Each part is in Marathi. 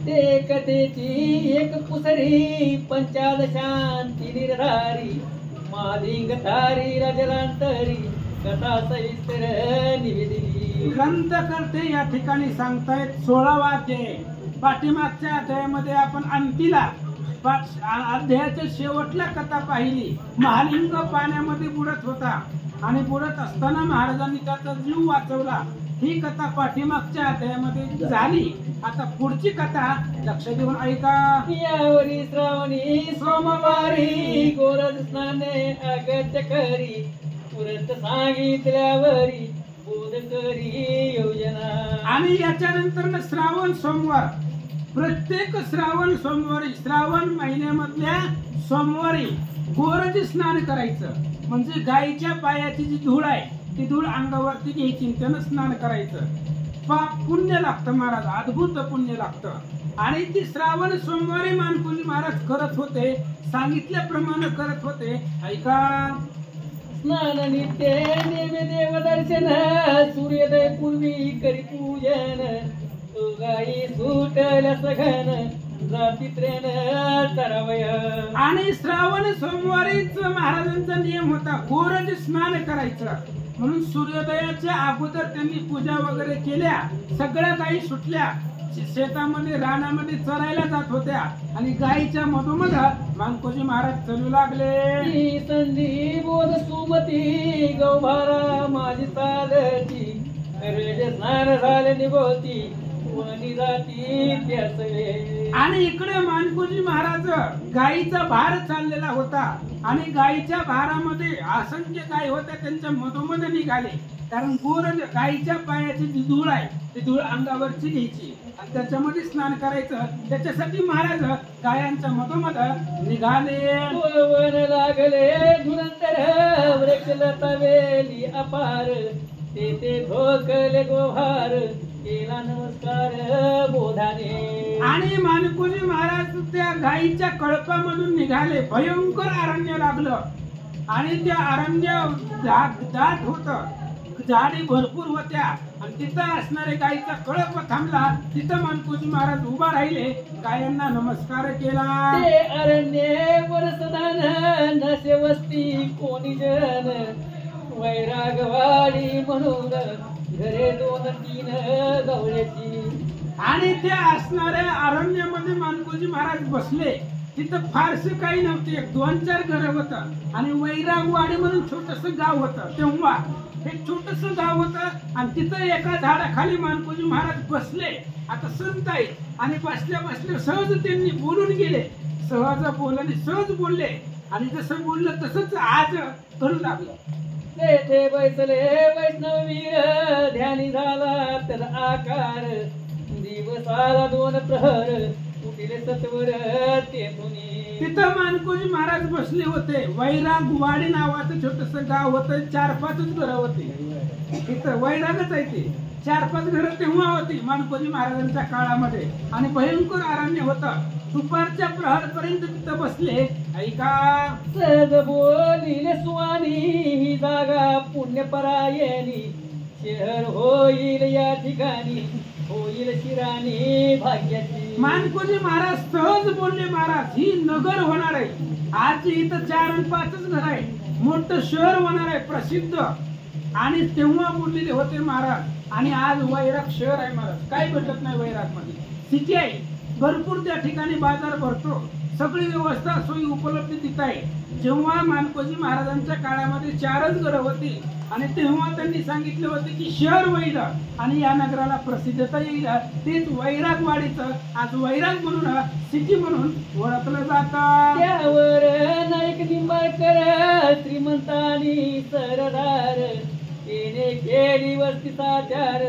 ते कथेची एक पुसरी पंचादशांती निर्धारी मालिंग तारी राजरांतरी कथा सविस्तर निवेदिली. ग्रंथकर्ते या ठिकाणी सांगतायत 16वा अध्याय. पाठीमागच्या अध्यायामध्ये आपण अंतीला अध्यायाच्या शेवटला कथा पाहिली. महालिंग पाण्यामध्ये बुडत होता आणि बुडत असताना महाराजांनी त्याचा जीव वाचवला. ही कथा पाठीमागच्या अध्यायामध्ये झाली. आता पुढची कथा लक्ष देऊन ऐका. यावरी श्रावणी सोमवारी गोरज स्नाने अगत्य करी पुरत सांगितल्यावरी बोध करी योजना. आणि याच्यानंतर श्रावण सोमवार, प्रत्येक श्रावण सोमवारी श्रावण महिन्यामधल्या सोमवारी गोरज स्नान करायचं. म्हणजे गायीच्या पायाची जी धूळ आहे ती धूळ अंगावरती घ्यायची, त्यानं स्नान करायचं. पुण्य लागतं महाराज, अद्भुत पुण्य लागतं. आणि ती श्रावण सोमवारी मानकुजी महाराज करत होते, सांगितल्याप्रमाणे करत होते. ऐका. स्नान नित्य देव देव दर्शन सूर्योदय पूर्वी करी पूजन तो गाई सुटल्या सघन जाती त्रेन चरावय. आणि श्रावण सोमवारीच महाराजांचा नियम होता गोरज स्नान करायचं. म्हणून सूर्योदयाच्या अगोदर त्यांनी पूजा वगैरे केल्या. सगळ्या गायी सुटल्या, शेतामध्ये रानामध्ये चरायला जात होत्या आणि गायीच्या मधोमध मानकोजी महाराज चलू लागले. संधी बोध सुमती गौभारा माझी चालती स्नान झाले निभोती वनी जाती त्यासवे. आणि इकडे मानकोजी महाराज गायीचा भार चाललेला होता आणि गायीच्या भारामध्ये असंख्य गायी होत्या, त्यांच्या मधोमध निघाले. कारण गोरज गायीच्या पायाची जी धूळ आहे ती धूळ अंगावरची घ्यायची आणि त्याच्यामध्ये स्नान करायचं. त्याच्यासाठी महाराज गायांच्या मधोमध निघाले. वन लागले धुरंतर वृक्ष लता वेली अपार ते ठोकले गोभार केला नमस्कार बोधाने. आणि मानकोजी महाराज त्या गायीच्या कळपामधून निघाले. भयंकर अरण्य लागलं आणि त्या अरण्य दाट होत, झाडी भरपूर होत्या आणि तिथं असणारे गायीचा कळप थांबला. तिथं मानकोजी महाराज उभा राहिले, गायांना नमस्कार केला. ते अरण्य वरसदान नसे वस्ती कोणी जन वैरागवाडी म्हणून घरे 2-3 गवळ्याची. आणि त्या असणाऱ्या अरण्यामध्ये मानकोजी महाराज बसले. तिथं फारसे काही नव्हते, 2-4 घर होत आणि वैरागवाडी म्हणून छोटस गाव होतं. तेव्हा हे छोटस गाव होतं आणि तिथं एका झाडाखाली मानकोजी महाराज बसले. आता संत आहे आणि बसल्या बसल्या सहज त्यांनी बोलून गेले. सहज बोलले, सहज बोलले आणि जसं बोललं तसंच आज करू लागलं. तेथे बैसले वैष्णवीर ध्यानी झाला त्याचा आकार दिवसाला 2 प्रहर उठले सत्वर तेथून. तिथं मानकोजी महाराज बसले होते. वैरागवाडी नावाचं छोटस गाव होतं, 4-5 घरं होती. तिथं वैरागच आहे ते. 4-5 घरं तेव्हा होती मानकोजी महाराजांच्या काळामध्ये आणि भयंकर अरण्य होतं. दुपारच्या प्रहर पर्यंत तिथं बसले. ऐका. सहज बोलिले सुवानी ही जागा पुण्यपरायणी शहर होईल या ठिकाणी होईल शिराणी भाग्याची. मानकोजी महाराज सहज बोलले, महाराज ही नगर होणार आहे. आज इथं 4-5 घर आहे, मोठं शहर होणार आहे प्रसिद्ध. आणि तेव्हा बोललेले होते महाराज. आणि आज वैराग शहर आहे महाराज. काय भेटत नाही वैराग मध्ये, सिटी आहे भरपूर, त्या ठिकाणी बाजार भरतो, सगळी व्यवस्था सोयी उपलब्ध तिथं आहे. जेव्हा मानकोजी महाराजांच्या काळामध्ये 4च घरं होती आणि तेव्हा त्यांनी सांगितले होते की शहर होईल आणि या नगराला प्रसिद्धता येईल. तेच वैरागवाडीचं आज वैराग म्हणून सिटी म्हणून ओळखलं जातं. त्यावर नाईक निंबाळकर श्रीमंतानी सरदार येणे केली वस्ती साचार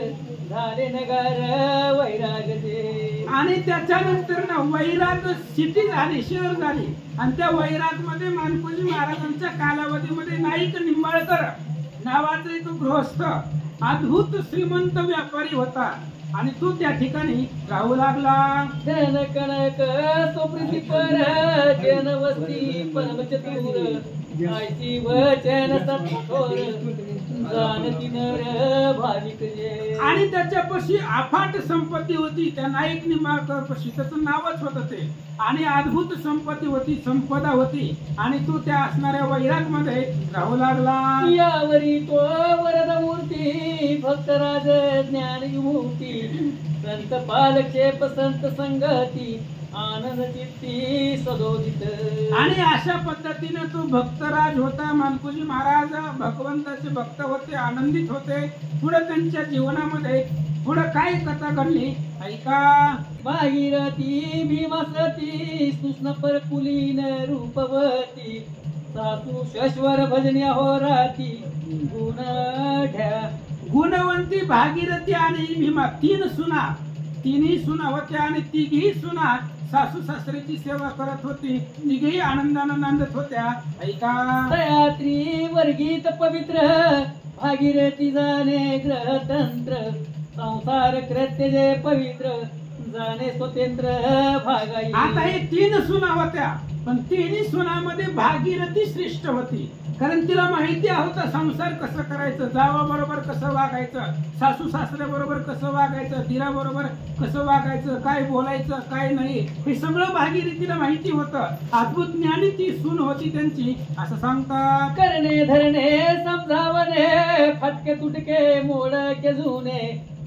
झाले नगर वैरागचे. आणि त्याच्यानंतर ना वैराग सिटी झाली, शहर झाली. आणि त्या वैराग मध्ये मानकोजी महाराजांच्या कालावधीमध्ये नाईक निंबाळकर नावाचा एक गृहस्थ अद्भुत श्रीमंत व्यापारी होता आणि तो त्या ठिकाणी राहू लागला. धन कणक सोप्रीती पर जन वस्ती परम चतुर ऐसी वचन सत्थोर जाणती नर भाविक जे. आणि त्याच्यापाशी अफाट संपत्ती होती. त्या नाईक निंबाळकरपाशी त्याचं नावच होतं ते. आणि अद्भुत संपत्ती होती, संपदा होती. आणि तो त्या असणाऱ्या वैराग मध्ये राहू लागला. यावरी तो वरद मूर्ती भक्तराज ज्ञान विमुक्ती संत पालक्षेप संत संगती आनंद चित्ती सदोदित. आणि अशा पद्धतीने तो भक्तराज होता. मानकोजी महाराज भगवंताचे भक्त होते, आनंदित होते. पुढे त्यांच्या जीवनामध्ये पुढे काय कथा घडली ऐका. भागीरथी भीमासती कृष्ण परकुलीन रूपवती सासू शश्वर भजन्या होराती गुणाढ्या. गुणवंती भागीरथी आणि भीमा तीन सुना. तिन्ही सुना होत्या आणि तिघी सुना सासू सासऱ्याची सेवा करत होती. तिघेही आनंदानं नांदत होत्या ऐका. तयात्री वर्गीत पवित्र भागीरथी जाणे ग्रहतंत्र संसार कृत्य जे पवित्र जाणे स्वतंत्र भागाई. आता हे तीन सुना होत्या, पण तिन्ही सुनामध्ये भागीरथी श्रेष्ठ होती. कारण तिला माहिती होतं संसार कसं करायचं, जावाबरोबर कसं वागायचं, सासू सासऱ्या बरोबर कसं वागायचं, दिरा बरोबर कसं वागायचं, काय बोलायचं काय नाही, हे सगळं भागीरथीला माहिती होतं. अद्भुत ज्ञानी ती सून होती त्यांची असं सांगतात. करणे धरणे समजावणे फटके तुटके मोडके जुने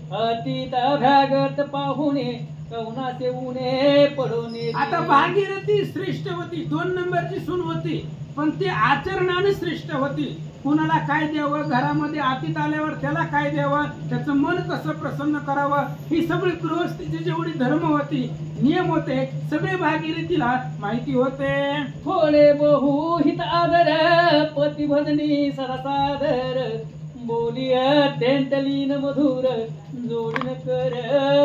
अतीत अभ्यागत पाहुणे कवनाचे उणे पडोने. आता भागीरथी श्रेष्ठ होती, 2 नंबरची सून होती, पण ती आचरणाने श्रेष्ठ होती. कुणाला काय द्यावं, घरामध्ये अतीत आल्यावर त्याला काय द्यावं, त्याचं मन कसं प्रसन्न करावं, ही सगळी गृहस्थीची जेवढी धर्म होती, नियम होते, सगळे भागीरथीला माहिती होते. थोडे बहु हित आदर पती भजनी सरसादर बोली अत्यंत लीन मधुर जोडीन कर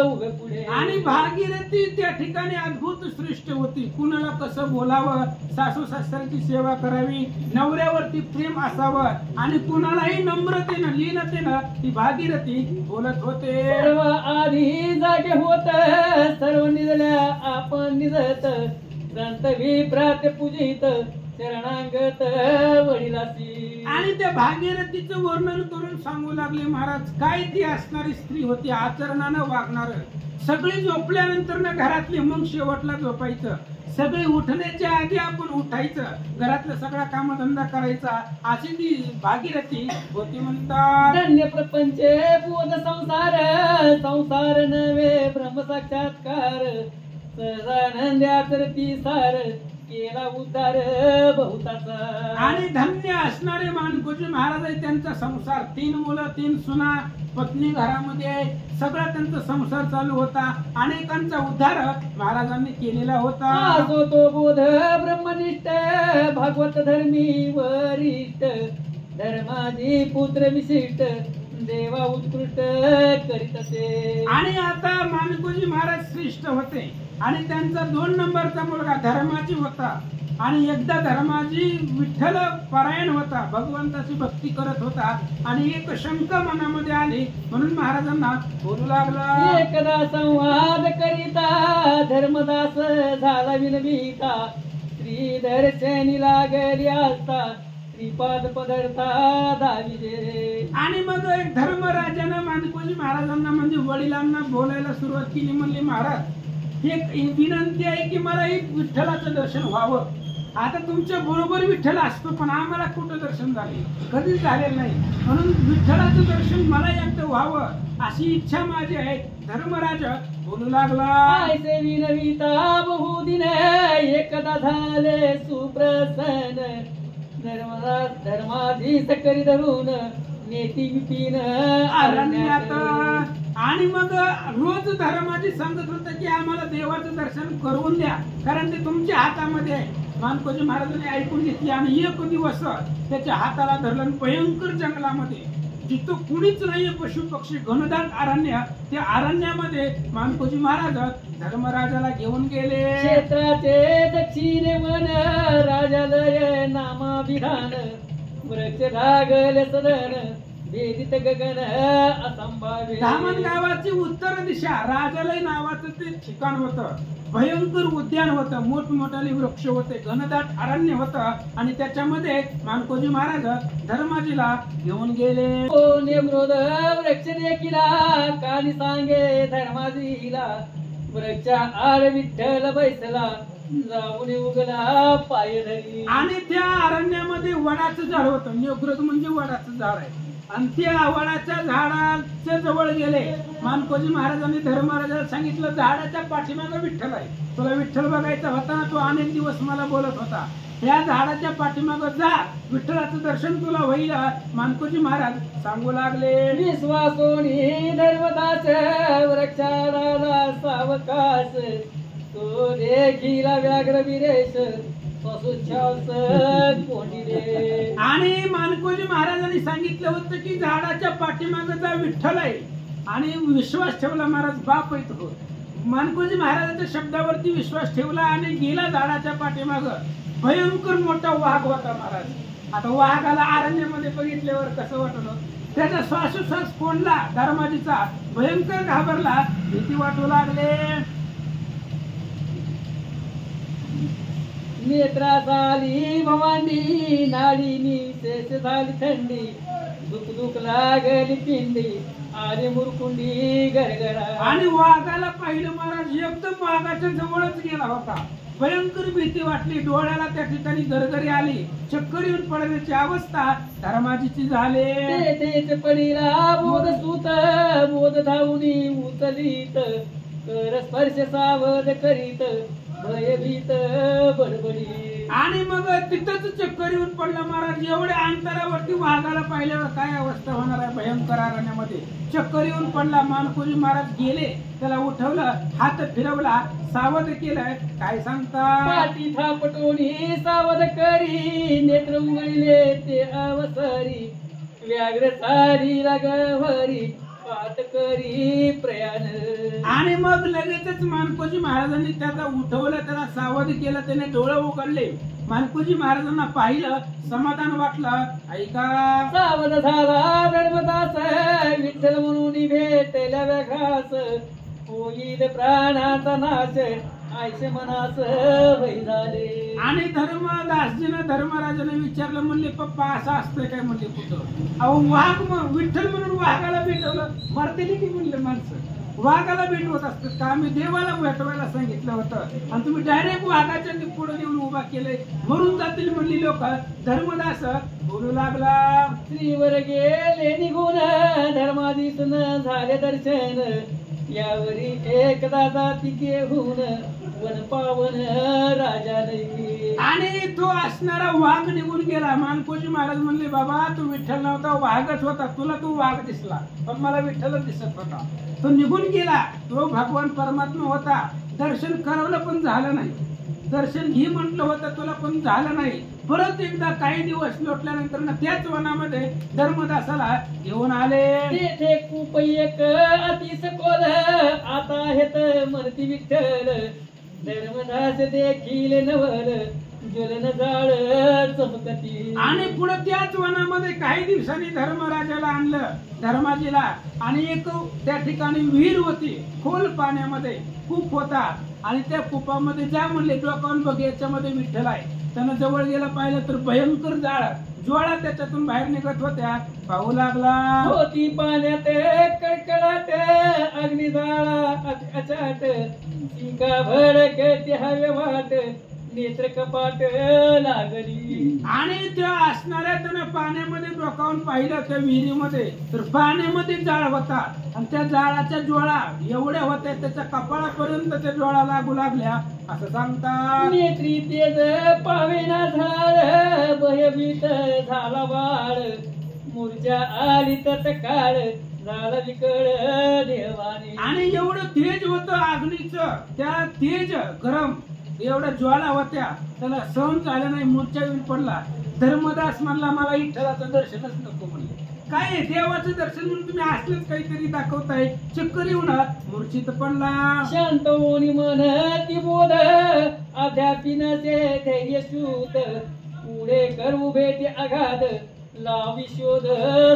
उभे पुढे. आणि भागीरथी त्या ठिकाणी अद्भुत श्रेष्ठ होती. कुणाला कसं बोलावं, सासू सासऱ्याची सेवा करावी, नवऱ्यावरती प्रेम असावं आणि कुणालाही नम्रतेनं लीनतेनं ती भागीरथी बोलत होते. सर्व आधी जागे होत सर्व निजल्या आपण निजत संत विप्रात पूजित चरणांगत वडिलासी. आणि त्या भागीरथीचं वर्णन करून सांगू लागले महाराज. काय ती असणारी स्त्री होती, आचरणानं वागणार. सगळी झोपल्यानंतर ना घरातली मग शेवटला झोपायचं. सगळे उठण्याच्या आधी आपण उठायचं, घरातला सगळा कामधंदा करायचा, अशी ती भागीरथी होती म्हणतात. धन्य प्रपंच बोध संसार संसार नवे ब्रह्म साक्षात्कार सहजानंद्यातर ती सार केला उद्धार बहुताचा. आणि धन्य असणारे मानकोजी महाराज आहे. त्यांचा संसार 3 मुलं 3 सुना, पत्नी घरामध्ये आहे, सगळा त्यांचा संसार चालू होता. अनेकांचा उद्धार महाराजांनी केलेला होता. असो तो बोध ब्रह्मनिष्ठ भागवत धर्मी वरिष्ठ धर्मादी पुत्र विशिष्ट देवा उत्कृष्ट करीत असे. आणि आता मानकोजी महाराज श्रेष्ठ होते आणि त्यांचा 2 नंबरचा मुलगा धर्माजी होता. आणि एकदा धर्माजी विठ्ठल परायण होता, भगवंताची भक्ती करत होता. आणि एक शंका मनामध्ये आली म्हणून महाराजांना बोलू लागला. एकदा संवाद करिता धर्मदास झाला विनविता श्रीधर शनी लागली असता श्रीपाद पदार्था दाविजे. आणि मग एक धर्मराजानं मानकोजी महाराजांना म्हणजे वडिलांना बोलायला सुरुवात केली. म्हणली महाराज एक विनंती आहे की मला एक विठ्ठलाचं दर्शन व्हावं. आता तुमच्या बरोबर विठ्ठल असतो पण आम्हाला कुठं दर्शन झाले, कधीच झालेलं नाही. म्हणून विठ्ठलाचं दर्शन मला एकदा व्हावं अशी इच्छा माझी आहे. धर्मराज बोलू लागला. ऐसे विनविता बहुदिन एकदा झाले सुप्रसन्न धर्माधीश करी धरून नेती विपिन अरण्यात. आणि मग रोज धर्माजी सांगत होतं की आम्हाला देवाचं दर्शन करून द्या, कारण ते तुमच्या हातामध्ये आहे. मानकोजी महाराजांनी ऐकून घेतली आणि एक दिवस त्याच्या हाताला धरलं. भयंकर जंगलामध्ये जिथं कुणीच नाहीये, पशु पक्षी घनदाट अरण्य, त्या अरण्यामध्ये मानकोजी महाराज धर्मराजाला घेऊन गेले. क्षेत्राचे दक्षिणे वन राजालय नामाभिधान वृक्ष लागले सदन वेदित गगन असंभाव्य धामण गावाची उत्तर दिशा राजालय नावाचं ते ठिकाण होतं. भयंकर उद्यान होतं, मोठमोठाले वृक्ष होते, घनदाट अरण्य होतं आणि त्याच्यामध्ये मानकोजी महाराज धर्माजीला घेऊन गेले. निवृद वृक्ष देखिला कानी सांगे धर्माजीला वृक्षा आड विठ्ठल बैसला जाऊन उगला पाय धरी. आणि त्या अरण्यामध्ये वडाचं झाड होतं. निवृद म्हणजे वडाचं झाड आहे. आणि त्या वडाच्या झाडाच्या जवळ गेले. मानकोजी महाराजांनी धर्मराजाला सांगितलं, झाडाच्या पाठीमागे विठ्ठल आहे, तुला विठ्ठल बघायचा होता ना, तो अनेक दिवस मला बोलत होता, या झाडाच्या पाठीमागे जा, विठ्ठलाचं दर्शन तुला होईल. मानकोजी महाराज सांगू लागले. विश्वासोनी धर्मदास वृक्षाला सावकाश तो देखीला व्याघ्र विरेश आणि मानकोजी महाराजांनी सांगितलं होतं की झाडाच्या पाठीमागे जा, विठ्ठल आहे. आणि विश्वास ठेवला. महाराज बाप येत हो. मानकोजी महाराजांच्या शब्दावरती विश्वास ठेवला आणि गेला झाडाच्या पाठीमागं. भयंकर मोठा वाघ होता महाराज. आता वाघाला अरण्यामध्ये बघितल्यावर कसं वाटलं, त्याचा श्वासोश्वास कोंडला. धर्माजीचा भयंकर घाबरला, भीती वाटू लागले. नेत्रा झाली भवानी नाडीनी शेष झाली थंडी दुख दुख लागली पिंडी आली मुरकुंडी गरगरा. आणि वाघाला पाहिलं महाराज, एकदम वाघाच्या जवळच गेला होता. भयंकर भीती वाटली, डोळ्याला त्या ठिकाणी गरगरी आली, चक्कर येऊन पडण्याची अवस्था धर्माजीची झाली. तेच पडीला बोध सूत बोध धावणी उचलीत कर स्पर्श सावध करीत भयभीत बडबडी. आणि मग तिथंच चक्कर येऊन पडलं महाराज. एवढ्या अंतरावरती वाघाला पाहिल्यावर काय अवस्था होणार आहे भयंकर अरण्यामध्ये. चक्कर येऊन पडला. मानकोजी महाराज गेले, त्याला उठवलं, हात फिरवला, सावध केलं. काय सांगता, पाठी थापटोनी सावध करी नेत्र उघडले ते अवसरी व्याघ्र सारी रागवरी पाठ करी प्रयाण. आणि मग लगेचच मानकोजी महाराजांनी त्याला उठवलं, त्याला सावध केलं, त्याने डोळे उघडले. मानकोजी महाराजांना पाहिलं, समाधान वाटलं. ऐका, सावध झाला धर्मदास विठ्ठल म्हणून भेटल्या व्याघास होईल प्राणाचा नाश आयसे मनास भय झाले. आणि धर्मदासजीनं धर्मराजाने विचारलं, म्हणले पप्पा असं असतंय काय? म्हणले कुठं? अहो वाघ विठ्ठल म्हणून वाघाला भेटवलं, मरतेली की म्हणले माणसं वाघाला भेटवत असतात का? आम्ही देवाला भेटवायला सांगितलं होतं आणि तुम्ही डायरेक्ट वाघाच्या पुढे देऊन उभा केलंय, मरून जातील म्हणली लोक. धर्मदास बोलू लागला. श्रीवर गेले निघून धर्माधीसून झाले दर्शन यावरी एकदा जाती घेऊन वन पावन राजा नाही. आणि तो असणारा वाघ निघून गेला. मानकोजी महाराज म्हणले, बाबा तू विठ्ठल नव्हता, वाघच होता, तुला तो वाघ दिसला पण मला विठ्ठलच दिसत होता. तो निघून गेला. तो भगवान परमात्मा होता. दर्शन करवलं पण झालं नाही, दर्शन घे म्हटलं होतं तुला पण झालं नाही. परत एकदा काही दिवस लोटल्यानंतर ना त्याच वनामध्ये धर्मदासाला घेऊन आले. तेथे खूप एक अतिस कोल आता हेत मरती विठ्ठल धर्मदास देखील नवल ज्वलन जाळ चमकती. आणि पुढे त्याच वनामध्ये काही दिवसांनी धर्मराजाला आणलं, धर्माजीला. आणि एक त्या ठिकाणी विहीर होती, खोल पाण्यामध्ये कूप होता. आणि त्या कूपामध्ये जा म्हणले, डोकावून बघ याच्यामध्ये विठ्ठल आहे. त्यानं जवळ गेला, पाहिलं तर भयंकर ज्वाळा त्याच्यातून बाहेर निघत होत्या. पाहू लागला. होती पाण्यात कडकडाट अग्निजाळा अचाट शिंका भडकते हवे वाट नेत्र कपाट लागली. आणि त्या असणाऱ्या त्यानं पाण्यामध्ये डोकावून पाहिलं त्या विहिरीमध्ये, तर पाण्यामध्ये जाळ होता. आणि त्या जाळाच्या ज्वाळा एवढ्या होत्या त्याच्या कपाळापर्यंत त्या ज्वाळा लागू लागल्या असं सांगतात. नेत्री तेज पावेना झाड भयभीत झाला बाळ मूर्छा आली तत्काळ झाला विकळ देवाने. आणि एवढं तेज होतं अग्नीचं, त्या तेज गरम एवढ्या ज्वाला होत्या, त्याला सहन झालं नाही, मूर्छा येऊन पडला. धर्मदास म्हणला, मला विठ्ठलाचं दर्शनच नको म्हणले. काय देवाचं दर्शन म्हणून तुम्ही असलेच काहीतरी दाखवताय. चक्कर येऊन मूर्छित पडला. शांत होऊन मन ती बोध अध्यापीन ते धैर्य सूत पुढे कर उभे ते अगाध लावी शोध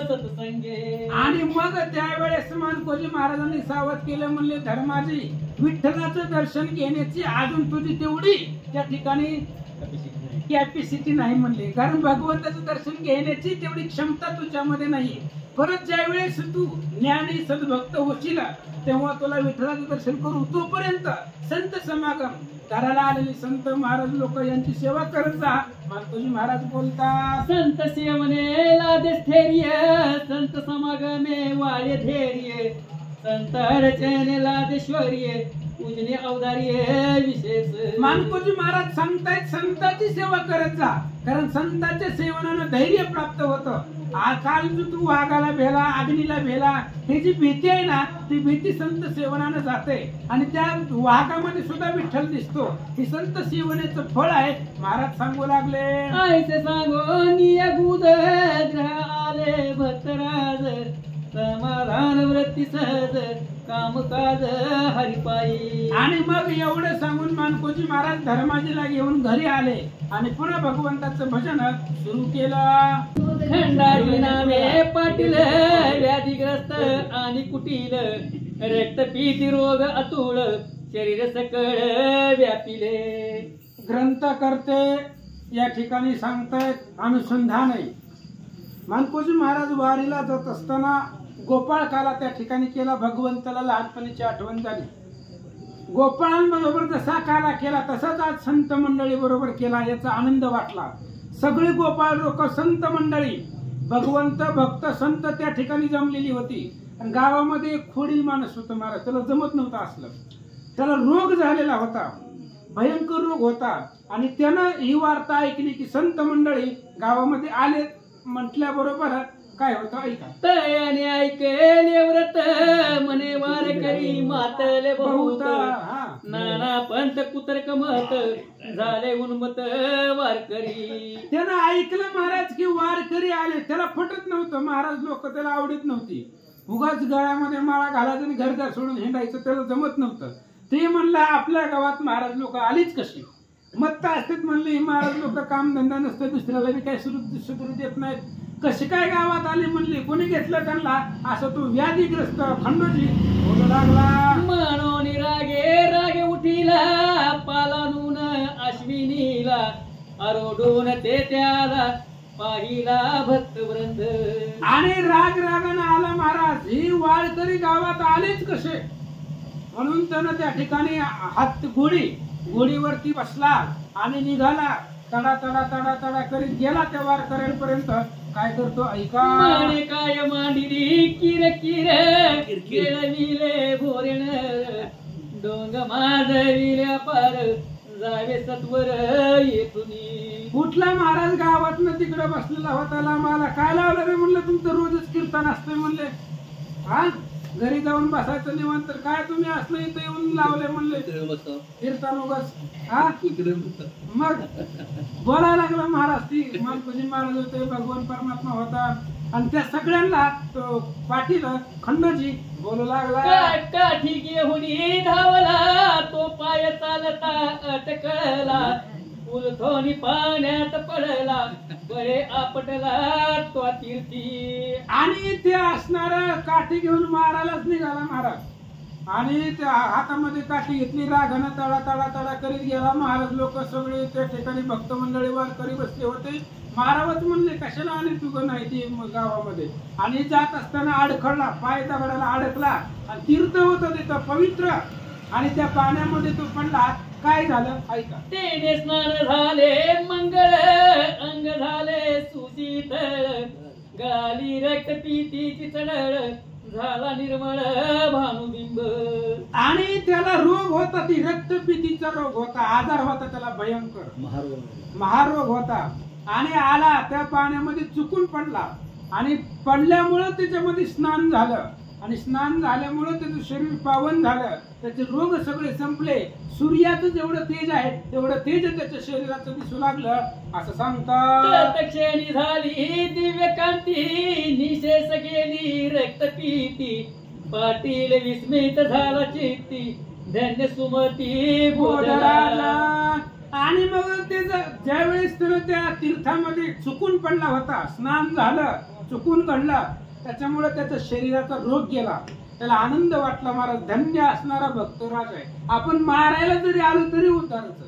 सत्संगे. आणि मग त्यावेळेस मानकोजी महाराजांनी सावध केलं, म्हणले धर्माजी विठ्ठलाचं दर्शन घेण्याची अजून तुझी तेवढी त्या ठिकाणी कॅपॅसिटी नाही म्हणले, कारण भगवंताचं दर्शन घेण्याची तेवढी क्षमता तुझ्यामध्ये नाहीये. परत ज्या वेळेस तू ज्ञानी सद्भक्त होशील तेव्हा तुला विठ्ठलाचं दर्शन करू. तोपर्यंत संत समागम करायला आलेले संत महाराज लोक यांची सेवा करत जा. मानकोजी महाराज बोलतात, संत सेवने लादे स्थैर्य, संत समागमे वाळे धैर्य, संत अडचणे लादेश्वर्य, पूजने अवधार्य विशेष. मानकोजी महाराज सांगतायत संतांची सेवा करत जा, कारण संतांच्या सेवनानं धैर्य प्राप्त होतं. काल जो तू वाघाला भेला, अग्नीला भेला, ही जी भीती आहे ना, ती भीती संत सेवनानं जाते आणि त्या वाघामध्ये सुद्धा विठ्ठल दिसतो. ही संत सेवनेचं फळ आहे. महाराज सांगू लागले, ऐसे सांगो नियगुद ग्रह आले भक्तराज, समाधान वृत्ती सहज कामकाज हरिपायी. आणि मग एवढं सांगून मानकोजी महाराज धर्माजीला घेऊन घरी आले आणि पुन्हा भगवंताचं भजन सुरू केलं. खंडारी नामे पाटील व्याधीग्रस्त आणि कुटील, रक्तपीती रोग अतुळ शरीर सकळ व्यापिले. ग्रंथ करते या ठिकाणी सांगतायत अनुसंधान आहे. मानकोजी महाराज वारीला जात असताना गोपाळ काला त्या ठिकाणी केला. भगवंताला लहानपणीची आठवण झाली. गोपाळांबरोबर जसा काला केला तसाच आज संत मंडळी बरोबर केला, याचा आनंद वाटला. सगळे गोपाळ लोक संत मंडळी, भगवंत भक्त संत त्या ठिकाणी जमलेली होती. आणि गावामध्ये एक खोडील माणूस होता महाराज, त्याला जमत नव्हतं असलं, त्याला रोग झालेला होता, भयंकर रोग होता. आणि त्यानं ही वार्ता ऐकली की संत मंडळी गावामध्ये आले म्हटल्याबरोबर काय होतं ऐका. तयाने ऐकले व्रत मने वार करी मातले बहुत, नाना पंथ कुतर्क मत झाले उन्मत वारकरी. त्यानं ऐकलं महाराज की वारकरी आले, त्याला पटत नव्हतं. महाराज लोक त्याला आवडत नव्हती. उगाच गळ्यामध्ये माळा घालायचं आणि घरदार सोडून हिंडायचं त्याला जमत नव्हतं. ते म्हणलं आपल्या गावात महाराज लोक आलीच कशी, मत्ता असतात म्हणले. महाराज लोक काम धंदा नसतं, दुसऱ्याला बी काही सुरू देत नाहीत, कसे काय गावात आले म्हणले. कोणी घेतलं त्यांना, असं तो व्याधीग्रस्त खंडोजी बोलू लागला. म्हणून रागे रागे उठीला पालानून अश्विनीला, आरोडून ते त्याला पाहिला भक्तवृंद. आणि राग रागानं आला महाराज, ही वारकरी गावात आलेच कसे म्हणून त्यानं त्या ठिकाणी हात घोडीवरती बसला आणि निघाला. तडा तडा तडा तडा करीत गेला त्या वारकऱ्यांपर्यंत. काय करतो ऐका. माने काय मांडिली किर किर केळविले भोरेण, डोंग माजविल्या पार जावे सत्वर येथुनी. कुठला महाराज गावातनं तिकडे बसलेला होता. मला काय लावलं रे म्हणलं, तुमचं रोजच कीर्तन असतंय म्हणले. हा घरी जाऊन बसायचं निवांत, तर काय तुम्ही असलं इथं येऊन लावले म्हणले कीर्तन उगाच. हा मग बोलायला लागला महाराज. ती मानकोजी महाराज होते, भगवान परमात्मा होता. आणि त्या सगळ्यांना तो पाटील खंडोजी बोलू लागला. काठी घेऊन धावला तो पाय चालता अटकला, उलथोनी पाण्यात पडला बरे आपटला तो तीर्थी. आणि ते असणारा काठी घेऊन मारायलाच निघाला महाराज. आणि त्या हातामध्ये काठी घेतली, रागानं तडा तडा तडा करीत गेला. महाराज लोक सगळे त्या ठिकाणी भक्त मंडळी वारकरी बसले होते. मारावच म्हणले, कशाला आले तू नाही ती गावामध्ये. आणि जात असताना अडखळला, पाय दगडाला अडकला. आणि तीर्थ होतं तिथं पवित्र, आणि त्या पाण्यामध्ये तो पडला. काय झालं ऐका. तेने स्नान झाले मंगळ, अंग झाले सुशीतळ, गळाली रक्तपीतीची चढळ, झाला निर्मळ भानुबिंब. आणि त्याला रोग होता, ती रक्तपीतीचा रोग होता, आजार होता त्याला भयंकर, महारोग होता. आणि आला त्या पाण्यामध्ये चुकून पडला. आणि पडल्यामुळं त्याच्यामध्ये स्नान झालं. आणि स्नान झाल्यामुळे त्याचं शरीर पावन झालं, त्याचे रोग सगळे संपले. सूर्याचं जेवढं तेज आहे तेवढं तेज त्याच्या शरीराचं दिसू लागलं, असं सांगतात. क्षणी झाली दिव्य कांती, निशेष गेली रक्तपीती, पाटील विस्मित झाला चित्ती, धन्य सुमती बोधराला. आणि मग ते ज्यावेळेस त्यानं त्या तीर्थामध्ये चुकून पडला होता, स्नान झालं, चुकून घडलं, त्याच्यामुळे त्याच्या शरीराचा रोग गेला. त्याला आनंद वाटला, महाराज धन्य असणारा भक्तराज आहे. आपण मारायला जरी आलो तरी उतारायचं.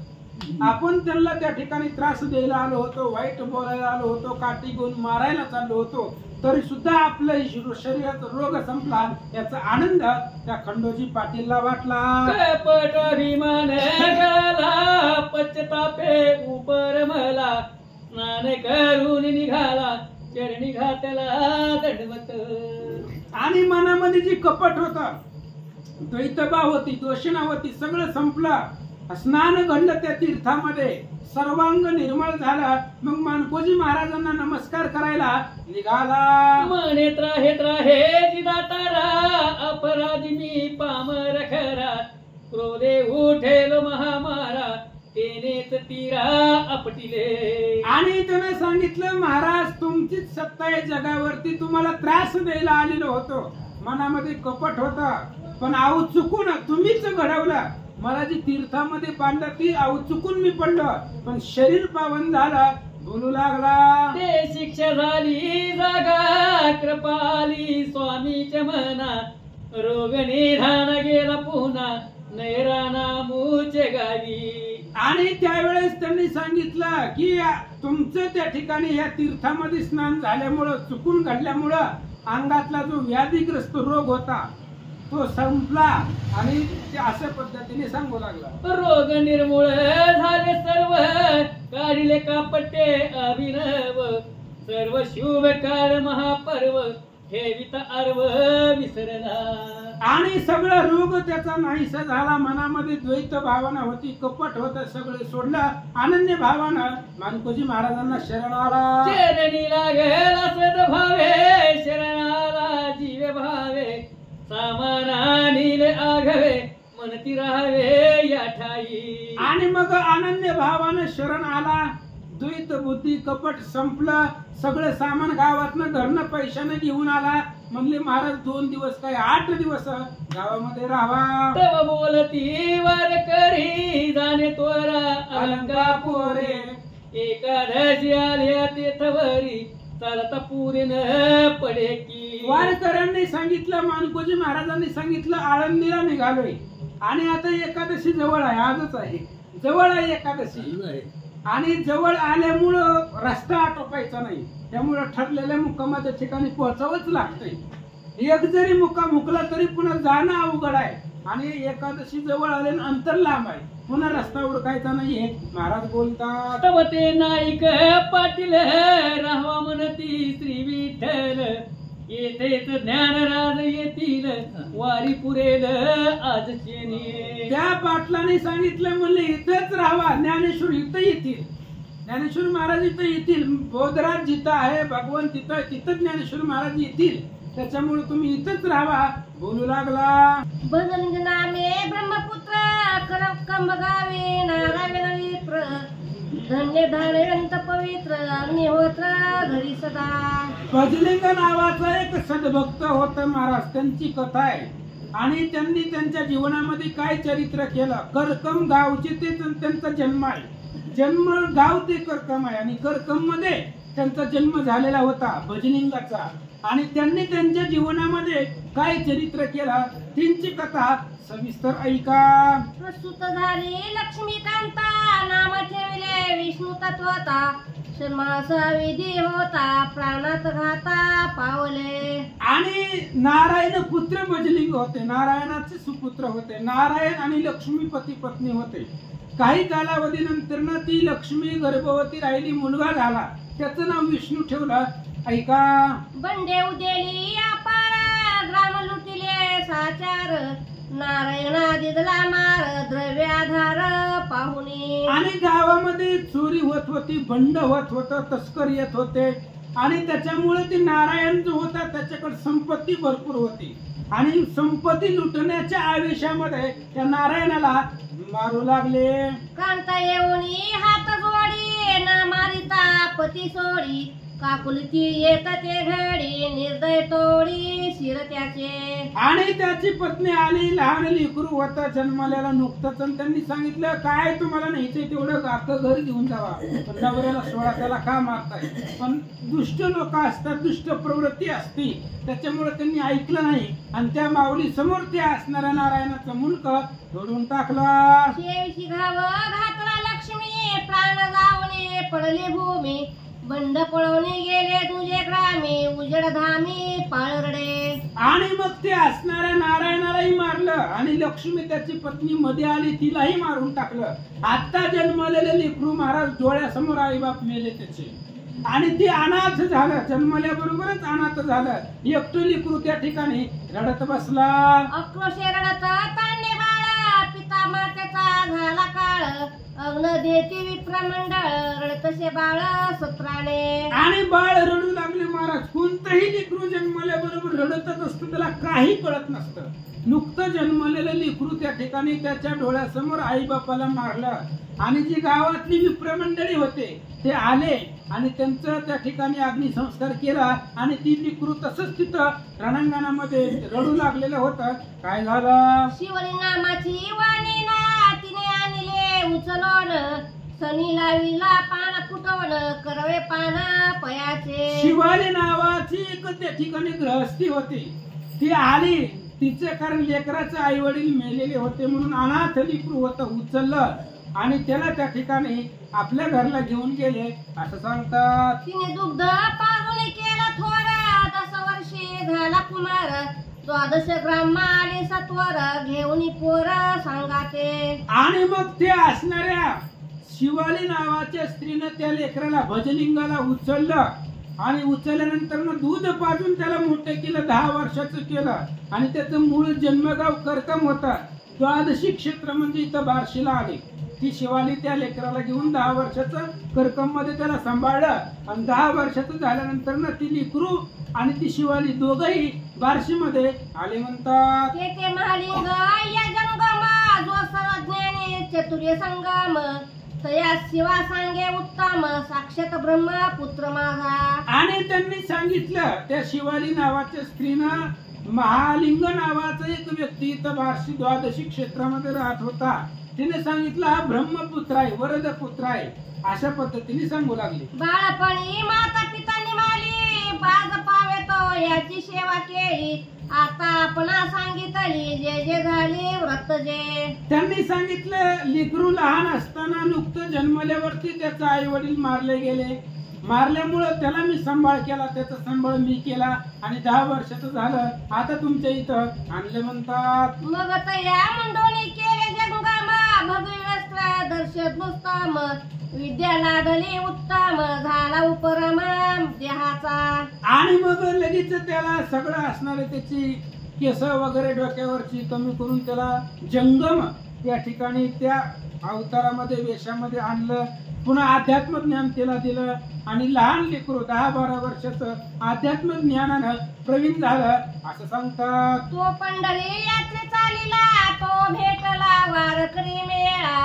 आपण त्यांना त्या ठिकाणी त्रास द्यायला आलो होतो, वाईट बोलायला आलो होतो, काठी घेऊन मारायला चाललो होतो, तरी सुद्धा आपल्या शरीराचा रोग संपला. याचा आनंद त्या खंडोजी पाटीलला वाटला. कपट अभिमान गाला, पश्चातापे उपर मला, स्नान करून निघाला, चरणी घातला दंडवत. आणि मनामध्ये जी कपट होता, द्वैतभाव होती, दोषणा होती, सगळं संपलं. स्नान घडलं त्या तीर्थामध्ये, सर्वांग निर्मळ झाला. मग मानकोजी महाराजांना नमस्कार करायला निघाला. मने त्राहे त्राहे जिदातारा, अपराधी मी पामर खरा, क्रोधे उठेल महामारा, तेनेच तीरा आपटिले. आणि त्याने सांगितलं, महाराज तुमचीच सत्ता आहे जगावरती, तुम्हाला त्रास द्यायला आलेलो होतो. मनामध्ये कपट होता, पण आऊ चुकून तुम्हीच घडवला. मला जी तीर्थामध्ये बांधलं ती आऊ चुकून मी पडलो, पण शरीर पावन झालं. बोलू लागला, ते शिक्षा झाली जागा, कृपाली स्वामीच्या मना, रोग निधान गेला पुन्हा, नैराना मूचे गावी. आणि त्यावेळेस त्यांनी सांगितलं की तुमचं त्या ठिकाणी या तीर्थामध्ये स्नान झाल्यामुळं, चुकून घडल्यामुळं अंगातला जो व्याधीग्रस्त रोग होता तो संपला. आणि ते अशा पद्धतीने सांगू लागला, रोग निर्मूळ झाले सर्व, काढिले कापटे अभिनव, सर्व शुभ काळ महापर्व, ठेवित अर्व विसरला. आणि सगळा रोग त्याचा नाहीसा झाला. मनामध्ये द्वैत भावना होती, कपट होत, सगळे सोडलं. अनन्य भावानं मानकोजी महाराजांना शरण आला. चरणी लागेल सद्भावे, शरणाला जीव भावे, सामाना नीले आघवे, म्हणती राहावे या ठाई. आणि मग अनन्य भावानं शरण आला. द्वैत बुद्धी कपट संपलं. सगळं सामान गावातनं घरनं पैशाने घेऊन आला. म्हणले महाराज 2 दिवस काय 8 दिवस गावामध्ये राहावा. तव बोलती वार करी, जाणे तोरा अलंकापुरे, एकादशी आल्या तेथवरी, चालता पुरे न पडे की. वारकऱ्यांनी सांगितलं, मानकोजी महाराजांनी सांगितलं, आळंदीला निघालोय आणि आता एकादशी जवळ आहे, आजच आहे, जवळ आहे एकादशी. आणि जवळ आल्यामुळं रस्ता आटोपायचा नाही, त्यामुळं ठरलेल्या मुक्कामाच्या ठिकाणी पोहोचावंच लागतंय. एक जरी मुक्काम हुकला तरी पुन्हा जाणं अवघड आहे. आणि एकादशी जवळ आले, अंतर लांब आहे, पुन्हा रस्ता उडकायचा नाहीये. महाराज बोलतात, तव ते नाईक पाटील राहावा म्हणती श्री विठ्ठल, येथेच ज्ञानराज येतील, वारी पुरेल आजचे. त्या पाटलाने सांगितलं, म्हणले इथंच राहावा, ज्ञानेश्वर इथं येतील. ज्ञानेश्वर महाराज इथं येतील. बोधराज जिथं आहे, भगवान तिथं, तिथं ज्ञानेश्वर महाराज येतील. त्याच्यामुळे तुम्ही इथंच राहावा. बोलू लागला, बदन नामे ब्रह्मपुत्र, करकंब गावे नारायण विप्र, धन्य धन्यवंत पवित्र, अग्निहोत्र घरी सदा. भजलिंग नावाचा एक सद्भक्त होता महाराज, त्यांची कथा आहे. आणि त्यांनी त्यांच्या जीवनामध्ये काय चरित्र केलं. करकम गावचे ते त्यांचा जन्म आहे. जन्म गाव ते करकम आहे आणि करकम मध्ये त्यांचा जन्म झालेला होता भजलिंगाचा. आणि त्यांनी त्यांच्या जीवनामध्ये काय चरित्र केलं त्यांची कथा सविस्तर ऐका. प्रस्तुत झाली लक्ष्मीकांता, नाम ठेवले विष्णू तत्वता, शर्माचा विधी होता, प्राणात घाता पावले. आणि नारायण पुत्र भजलिंग होते, नारायणाचे सुपुत्र होते. नारायण आणि लक्ष्मी पती पत्नी होते. काही कालावधीनंतर ना ती लक्ष्मी गर्भवती राहिली, मुलगा झाला, त्याचं नाव विष्णू ठेवलं. ऐका, बंडे उदेली अपार, ग्राम लुटिले साचार, नारायणा दिदला मार, द्रव्याधार पाहुणे. आणि गावामध्ये चोरी होत होती, बंड होत होत, तस्कर येत होते. आणि त्याच्यामुळे ते नारायण जो होता त्याच्याकडे संपत्ती भरपूर होती. आणि संपत्ती लुटण्याच्या आवेशामध्ये त्या नारायणाला मारू लागले. कांता येऊनी हात जोडी, न मारिता पती सोडी, काकुलती येत ते घडी निर्दय तोडी शिर त्याचे. आणि त्याची पत्नी आली, लहान लेकरू होता जन्मलेला नुकतंच, आणि त्यांनी सांगितलं काय तुम्हाला न्यायचंय तेवढं अख्खं घर घेऊन जावा, पण नवऱ्याला सोडा, त्याला का मारताय. पण दुष्ट लोक असतात, दुष्ट प्रवृत्ती असते, त्याच्यामुळे त्यांनी ऐकलं नाही आणि त्या माऊली समोर त्या असणाऱ्या नारायणाचं मुंडक तोडून टाकलं. शेवीची घाव घातला लक्ष्मी प्राण जावणे पडले भूमी बंड पळवणे गेले तुझे ग्रामी उजड धामी पाळरडे. आणि मग ते असणाऱ्या नारायणालाही मारलं आणि लक्ष्मी त्याची पत्नी मध्ये आली, तिलाही मारून टाकलं. आता जन्मलेले लेकरू महाराज डोळ्यासमोर आई बाप मेले त्याचे, आणि ते अनाथ झालं, जन्मल्याबरोबरच अनाथ झालं. एकटं लेकरू त्या ठिकाणी रडत बसला. अक्रोशे रडत तांडे बाळ पिता मातेचा झाला काळ अग्न देती विप्रमंडळ रडतसे बाळ सत्राने. आणि बाळ रडू लागले महाराज. कोणतंही लेकरू जन्मल्याबरोबर रडतच असतं, त्याला काही कळत नसतं. नुकतं जन्मलेलं लेकरू त्या ठिकाणी त्याच्या डोळ्यासमोर आई बापाला मारलं, आणि जी गावातली विप्रमंडळी होते ते आले आणि त्यांचं त्या ठिकाणी अग्निसंस्कार केला, आणि ती लेकरू तसंच तिथं रणांगणामध्ये रडू लागलेलं होतं. काय झालं? शिवरी नामाची वाणी ना तिने आणले उचलून सनी लाविला पान फुटवण करवे पान पयाचे. शिवाली नावाची एक त्या ठिकाणी गृहस्थी होती, ती आली. तिचे कारण लेकराचे आई वडील मेलेले होते म्हणून अनाथ लेकरू होतं, उचललं आणि त्याला त्या ठिकाणी आपल्या घरला घेऊन गेले असं सांगतात. तिने दुग्ध पारून केलं थोर 10 वर्षे झाला कुमार 12 ग्राम आले सत्वर घेऊन पोर सांगाते. आणि मग ते असणाऱ्या शिवाली नावाच्या स्त्रीनं त्या लेकराला भजलिंगाला उचललं, आणि उचलल्यानंतर दूध पाजून त्याला मोठं केलं, 10 वर्षाचं केलं. आणि त्याचं मूळ जन्मगाव करकम होता. द्वादशी क्षेत्र म्हणजे इथं बार्शीला आले. ती शिवाली त्या लेकराला घेऊन 10 वर्षाचं करकम मध्ये त्याला सांभाळलं, आणि 10 वर्षाचं झाल्यानंतर ना ती लेकरू आणि ती शिवाली दोघही बार्शी मध्ये आले. म्हणतात ते महालिंग या जंगम जो सर्वज्ञानी चतुर्य संगम तया शिवा सांगे उत्तम साक्षात ब्रह्म पुत्र माझा. आणि त्यांनी सांगितलं त्या शिवाली नावाच्या स्त्रीनं महालिंग नावाचा एक व्यक्ती इथं बार्शी द्वादशी क्षेत्रामध्ये राहत होता. तिने सांगितलं हा ब्रह्मपुत्र आहे, वरद पुत्र आहे, अशा पद्धतीने सांगू लागली. बाळपणी माता पिता निमाली बाज पावे तो याची सेवा केली आता आपण सांगितली जे जे झाले व्रत जे. त्यांनी सांगितलं लेकरू लहान असताना नुकतं जन्मल्यावरती त्याचे आई वडील मारले गेले, मारल्यामुळं त्याला मी सांभाळ केला, त्याचा सांभाळ मी केला, आणि 10 वर्षाचं झालं आता तुमच्या इथं आणले. म्हणतात मग तया मंडोळी केले जंगम भगवस्त्र दर्शक नुस्तम विद्या लादली उत्तम झाला उपरम देहाचा. आणि मग लगेच त्याला सगळं असणारे त्याची केस वगैरे डोक्यावरची कमी करून त्याला जंगम या ठिकाणी त्या अवतारामध्ये वेशामध्ये आणलं. पुन्हा अध्यात्म ज्ञान त्याला दिलं, आणि लहान लेकरू 10-12 वर्षाचं अध्यात्म ज्ञानानं प्रवीण झालं असं सांगतात. तो पंढरी यात्रे चालिला तो भेटला वारकरी मेळा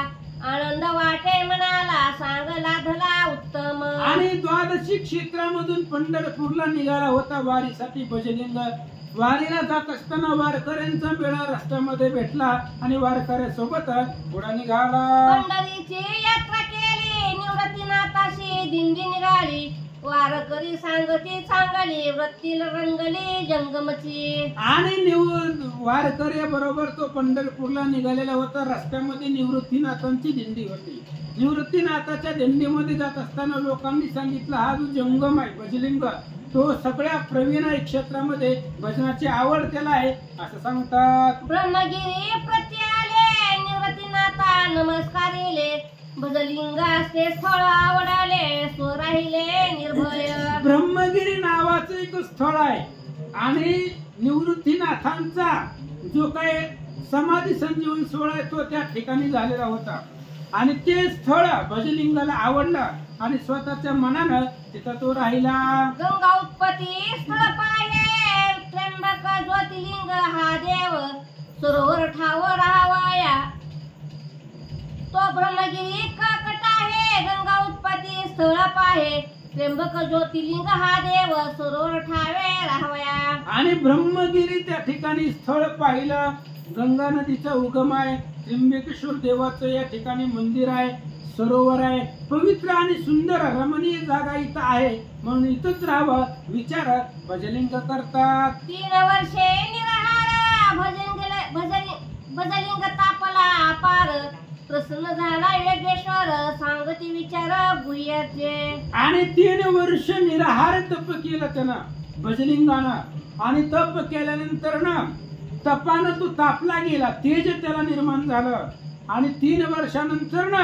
आनंद वाटे म्हणाला सांगला धला उत्तम. आणि द्वादशी क्षेत्रामधून पंढरपूरला निघाला होता वारीसाठी भजलिंग. वारीला जात असताना वारकऱ्यांचा मेळा रस्त्यामध्ये भेटला, आणि वारकऱ्यासोबत पुढे निघाला. पंढरीची यात्रा केली निवृत्तीनाथाशी दिंडी निघाली वारकरी सांगती चांगली वृत्तीला रंगली जंगमची. आणि वारकऱ्या बरोबर तो पंढरपूरला निघालेला होता. रस्त्यामध्ये निवृत्तीनाथांची दिंडी होती. निवृत्तीनाथाच्या दिंडीमध्ये जात असताना लोकांनी सांगितलं हा जो जंगम आहे भजलिंग तो सगळ्या प्रवीण आहे क्षेत्रामध्ये, भजनाची आवड त्याला आहे असं सांगतात. ब्रह्मगिरी प्रति आले निवृत्तीनाथा नमस्कारिले भजलिंगाचे स्थळ आवडाले सो राहिले निर्भय. ब्रह्मगिरी नावाचं एक स्थळ आहे, आणि निवृत्तीनाथांचा जो काय समाधी संजीवन सोहळा आहे तो त्या ठिकाणी झालेला होता, आणि ते स्थळ भजलिंगाला आवडलं आणि स्वतःच्या मनानं तिथं तो राहिला. गंगा उत्पत्ती स्थळ पाहे त्र्यंबक ज्योतिलिंग हा देव सरोवर ठाव राहावाया तो ब्रह्मगिरी कट आहे. गंगा उत्पत्ती स्थळ पाहे त्र्यंबक ज्योतिर्लिंग हा देव सरोवर ठावे राहावया. आणि ब्रह्मगिरी त्या ठिकाणी स्थळ पाहिलं. गंगा नदीचा उगम आहे. त्र्यंबकेश्वर देवाचं या ठिकाणी मंदिर आहे, सरोवर आहे. पवित्र आणि सुंदर रमणीय जागा इथं आहे, म्हणून इथंच राहावं विचार भजलिंग करतात. 3 वर्षे निराहार भजलिंग तापला अपार. प्रसन्न झाला योगेश्वर सांगती विचार गुह्याचे. आणि 3 वर्ष निराहार तप केलं त्यानं भजलिंगानं. आणि तप केल्यानंतर ना तपानं तो तापला गेला, तेज त्याला निर्माण झालं. आणि 3 वर्षानंतर ना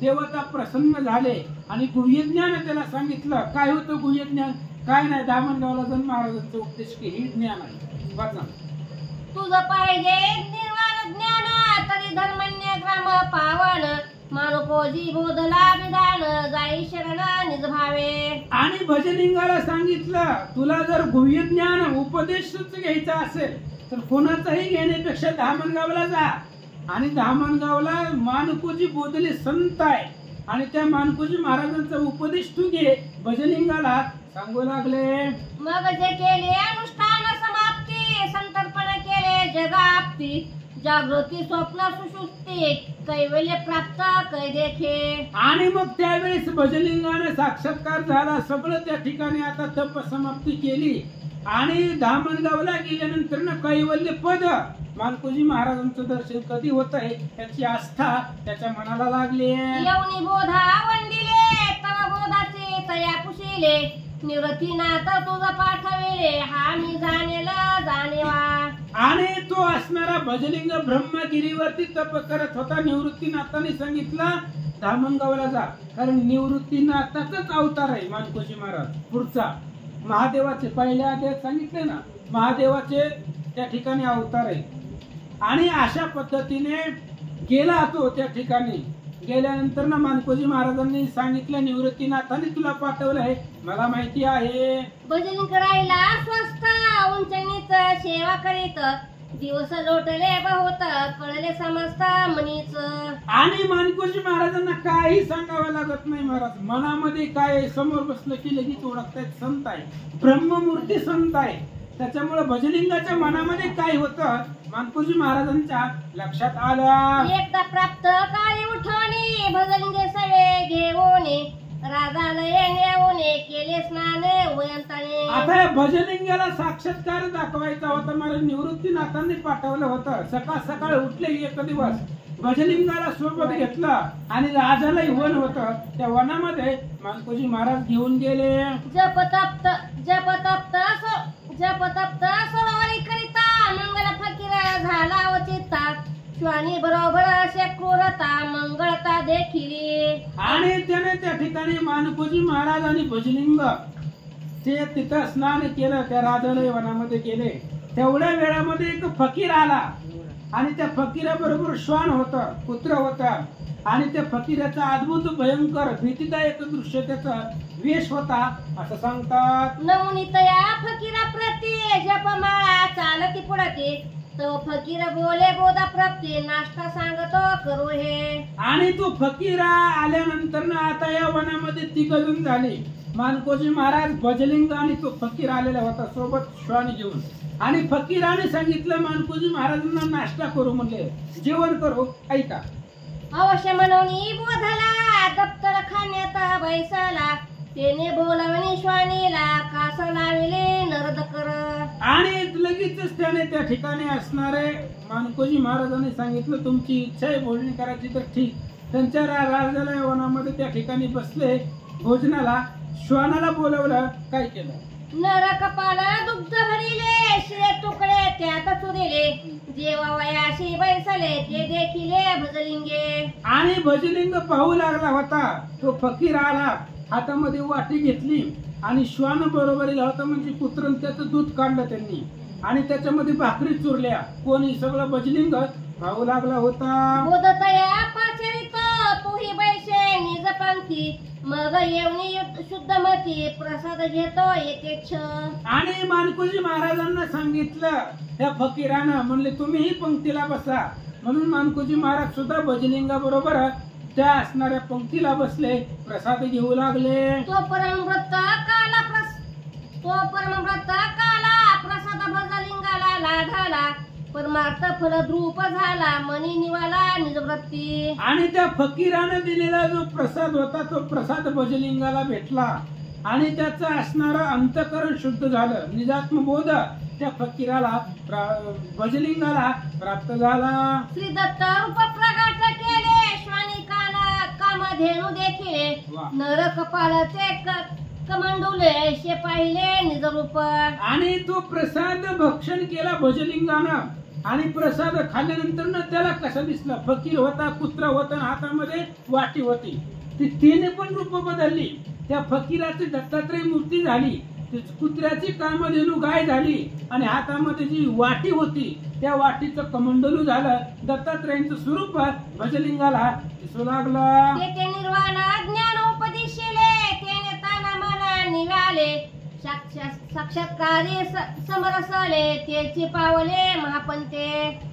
देवता प्रसन्न झाले आणि गुह्यज्ञान त्याला सांगितलं. काय होतं गुह्यज्ञान? काय नाही, दामणगावला जाऊन महाराजांचा उपदेश की हे ज्ञान आहे. वाचा. तुझं पाहिजे निर्वाण ज्ञान तरी धर्मन्य ग्राम पावन. मानुकोजी बोधला विधान जाई शरण निज भावे. आणि भजलिंगाला सांगितलं तुला जर गुह्यज्ञान उपदेशच घ्यायचा असेल तर कोणाचाही घेण्यापेक्षा धामणगावला जा. आणि धामणगावला मानकोजी बोधले संत आहे आणि त्या मानकोजी महाराजांचा उपदेश तू घे. भजलिंगाला सांगू लागले. मग जे केले अनुष्ठान समाप्ती संतर्पण केले जगाप्ती. जागृती स्वप्न सुषुप्ती कैवल्य प्राप्त कै देखे. आणि मग त्यावेळेस भजलिंगाने साक्षात्कार झाला. सगळं त्या ठिकाणी आता तप समाप्ती केली. आणि धामणगावला गेल्यानंतर ना कैवल्य पद मानकोजी महाराजांचं दर्शन कधी होत आहे त्याची आस्था त्याच्या मनाला लागली. येऊनी बोधा वंदिले तव बोधाचे तया पुशिले. निवृत्तीनाथ तुझ पाठविले हा मी जाणेला जाणेवा. आणि तो असणारा भजलिंग ब्रह्मगिरीवरती तप करत होता. निवृत्तीनाथाने सांगितलं धामणगावला जा, कारण निवृत्तीनाथाचाच अवतार आहे मानकोजी महाराज. पुढचा महादेवाचे पहिल्या अध्यायात सांगितले ना, महादेवाचे त्या ठिकाणी अवतार आहे. आणि अशा पद्धतीने गेला तो त्या ठिकाणी. गेल्यानंतर ना मानकोजी महाराजांनी सांगितलं निवृत्तीनाथाने तुला पाठवलं आहे, मला माहिती आहे. भजन करायला स्वस्थ उंचनीच सेवा करीत. दिवस लोटले बहुत कळले समस्त मनीच. आणि मानकोजी महाराजांना काही सांगावं लागत नाही. महाराज मनामध्ये काय समोर बसलं की लगेच ओळखतायत संत आहे, ब्रह्ममूर्ती संत आहे. त्याच्यामुळे भजलिंगाच्या मनामध्ये काय होतं मानकोजी महाराजांच्या लक्षात आलं. एकदा प्राप्त काळी उठवणी भजलिंगे सवे घेऊन. राजालये नेऊने केले स्नान उयंताने. आता या भजलिंगाला साक्षात्कार दाखवायचा होता. मला निवृत्तीनाथांनी पाठवलं होतं. सकाळ सकाळ उठले एक दिवस भजलिंगाला सोबत घेतलं आणि राजालाही वन होतं. त्या वनामध्ये मानकोजी महाराज घेऊन गेले. जप तप्त सरोवरी करिता मंगल फकीर झाला वचिता. स्वानी बरोबर असे क्रूरता मंगळता देखील. आणि त्याने त्या ठिकाणी मानकोजी महाराज आणि भजलिंग ते तिथं स्नान केलं. त्या राजालय वनामध्ये गेले. तेवढ्या वेळामध्ये एक फकीर आला आणि त्या फकीराबरोबर श्वान होता, पुत्र होता. आणि त्या फकीराचा अद्भुत भयंकर भीतीदायक दृश्य त्याचा वेश होता असं सांगतात. नमुनित या फकीरा प्रती जपमाळा चालती पुढते. तो फकीर बोले बोधा प्राप्ती नाश्ता सांगतो करू हे. आणि तो फकीरा आल्यानंतर ना आता या वनामध्ये 3 जण झाले. मानकोजी महाराज, भजलिंग आणि तो फकीर आलेला होता सोबत श्वान घेऊन. आणि फकीराने सांगितलं मानकोजी महाराजांना नाश्ता करू म्हणले, जेवण करू. ऐका. अवश्य म्हणून बोधला दप्तर खाण्यात बैसला. तेने बोलावणी श्वानीला कास लाविले नरद कर. आणि लगेचच त्याने त्या ठिकाणी असणारे मानकोजी महाराजांनी सांगितलं तुमची इच्छा आहे भोजन करायची तर ठीक. त्यांच्या राजाला वनामध्ये त्या ठिकाणी बसले भोजनाला. श्वानाला बोलवलं. काय केलं? नर कपाल दुग्ध भरिले शिळे तुकडे त्यात चुरिले. जेवावयाशी बैसले ते देखिले भजलिंगे. आणि भजलिंग पाहू लागला होता. तो फकीर आला, हातामध्ये वाटी घेतली आणि श्वान बरोबरीला होता म्हणजे कुत्रण त्याचं दूध काढलं त्यांनी आणि त्याच्यामध्ये भाकरी चुरल्या. कोणी? सगळं भजलिंग पाहू लागला होता. बोधतया पाचरित तूही बैसे निज पंथी. मग येऊनी शुद्धमती प्रसाद घेतो एकेच्छ. आणि मानकोजी महाराजांना सांगितलं त्या फकीरानं, म्हणले तुम्हीही पंक्तीला बसा. म्हणून मानकोजी महाराज सुद्धा भजलिंगा बरोबर त्या असणाऱ्या पंक्तीला बसले, प्रसाद घेऊ लागले. तो परमव्रत काला प्रसाद भजलिंगाला लाघाला, परमार्थ फलद्रूप झाला मनी निवाला निजवृत्ती. आणि त्या फकीरानं दिलेला जो प्रसाद होता तो प्रसाद भजलिंगाला भेटला आणि त्याचं असणारं अंतःकरण शुद्ध झालं. निजात्मबोध त्या फकीराला भजलिंगाला प्राप्त झाला. श्री दत्त रूप प्रगट केले, श्वानी कामधेनु देखिले, वा. नर कपाळाचे कमंडुले शे पाहिले निजरूप. आणि तो प्रसाद भक्षण केला भजलिंगानं आणि प्रसाद खाल्ल्यानंतर ना त्याला कसं दिसलं, फकीर होता, कुत्रा होता, हातामध्ये वाटी होती. ती तिने पण रूप बदलली. त्या फकीराची दत्तात्रय मूर्ती झाली, कुत्र्याची कामधेनु गाय झाली आणि हातामध्ये जी वाटी होती त्या वाटीचं कमंडलू झालं. दत्तात्रयांचं स्वरूप भजलिंगाला दिसू लागलं. तेथे निर्वाण ज्ञान उपदिशिले, तेने ताना मना निघाले, साक्षात्कारी समरसले, त्याची पावले महापंते.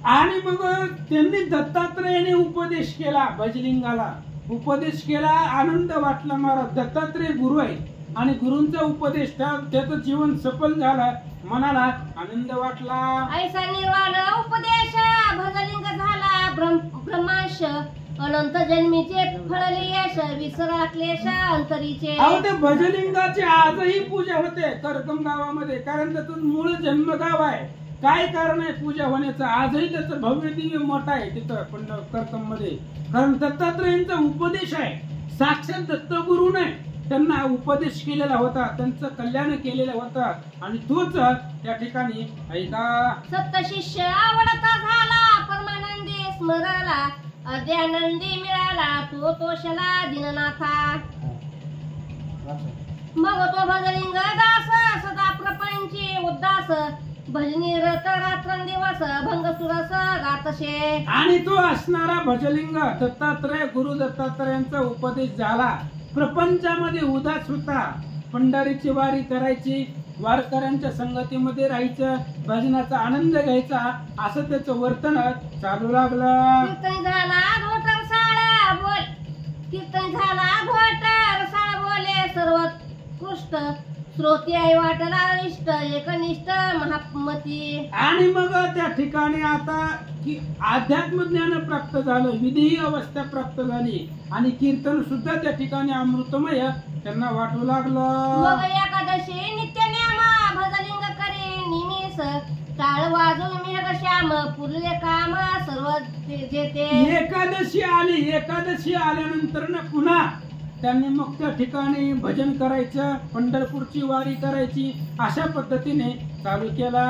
आणि मग त्यांनी दत्तात्रयाने उपदेश केला भजलिंगाला. उपदेश केला, आनंद वाटला. महाराज दत्तात्रय गुरु आहे आणि गुरूंचा उपदेश त्याचं जीवन सफल झालं, मनाला आनंद वाटला. ऐसा निर्वाण उपदेश भजलिंग झाला ब्रह्मांश, अनंत जन्मीचे फळले यश, विसरा क्लेश अंतरीचे. अहो ते भजलिंगाची आजही पूजा होते करकम गावामध्ये, कारण त्याचं मूळ जन्मगाव आहे. काय कारण आहे पूजा होण्याचं? आजही त्याचं भव्य दिव्य मठ आहे तिथं पण करकम मध्ये, कारण दत्तात्रयांचा उपदेश आहे. साक्षात दत्तगुरूने त्यांना उपदेश केलेला होता, त्यांचं कल्याण केलेलं होतं आणि तोच त्या ठिकाणी ऐका. सप्तशिष्य आवडता झाला, परमानंदी स्मरला, अद्यानंदी मिळाला, तो तोषला दिननाथा. मग तो भजलिंग दास सदा प्रपंची उद्दास, भजनी रत रात्रंदिवस भंग सुरस गातशे. आणि तो असणारा भजलिंग दत्तात्रय गुरु दत्तात्रयांचा उपदेश झाला. प्रपंचामध्ये उदास होता, पंढरीची वारी करायची, वारकऱ्यांच्या संगतीमध्ये राहायचं, भजनाचा आनंद घ्यायचा, असं त्याचं वर्तन चालू लागलं. कीर्तन झाला घोटर साळा बोल, कीर्तन झाला घोटर साळा बोले सर्वोत्कृष्ट, श्रोती आई वाटला इष्ट एकनिष्ठ महामती. आणि मग त्या ठिकाणी आता की अध्यात्म ज्ञान प्राप्त झालं, विधी अवस्था प्राप्त झाली आणि कीर्तन सुद्धा त्या ठिकाणी अमृतमय त्यांना वाटू लागलं. मग एकादशी नित्य नेम भजलिंग करे निमिष, टाळ वाजून मेघ श्याम पुरले काम सर्व जेते. एकादशी आली, एकादशी आल्यानंतर ना पुन्हा त्यांनी मग त्या ठिकाणी भजन करायचं, पंढरपूरची वारी करायची, अशा पद्धतीने चालू केला.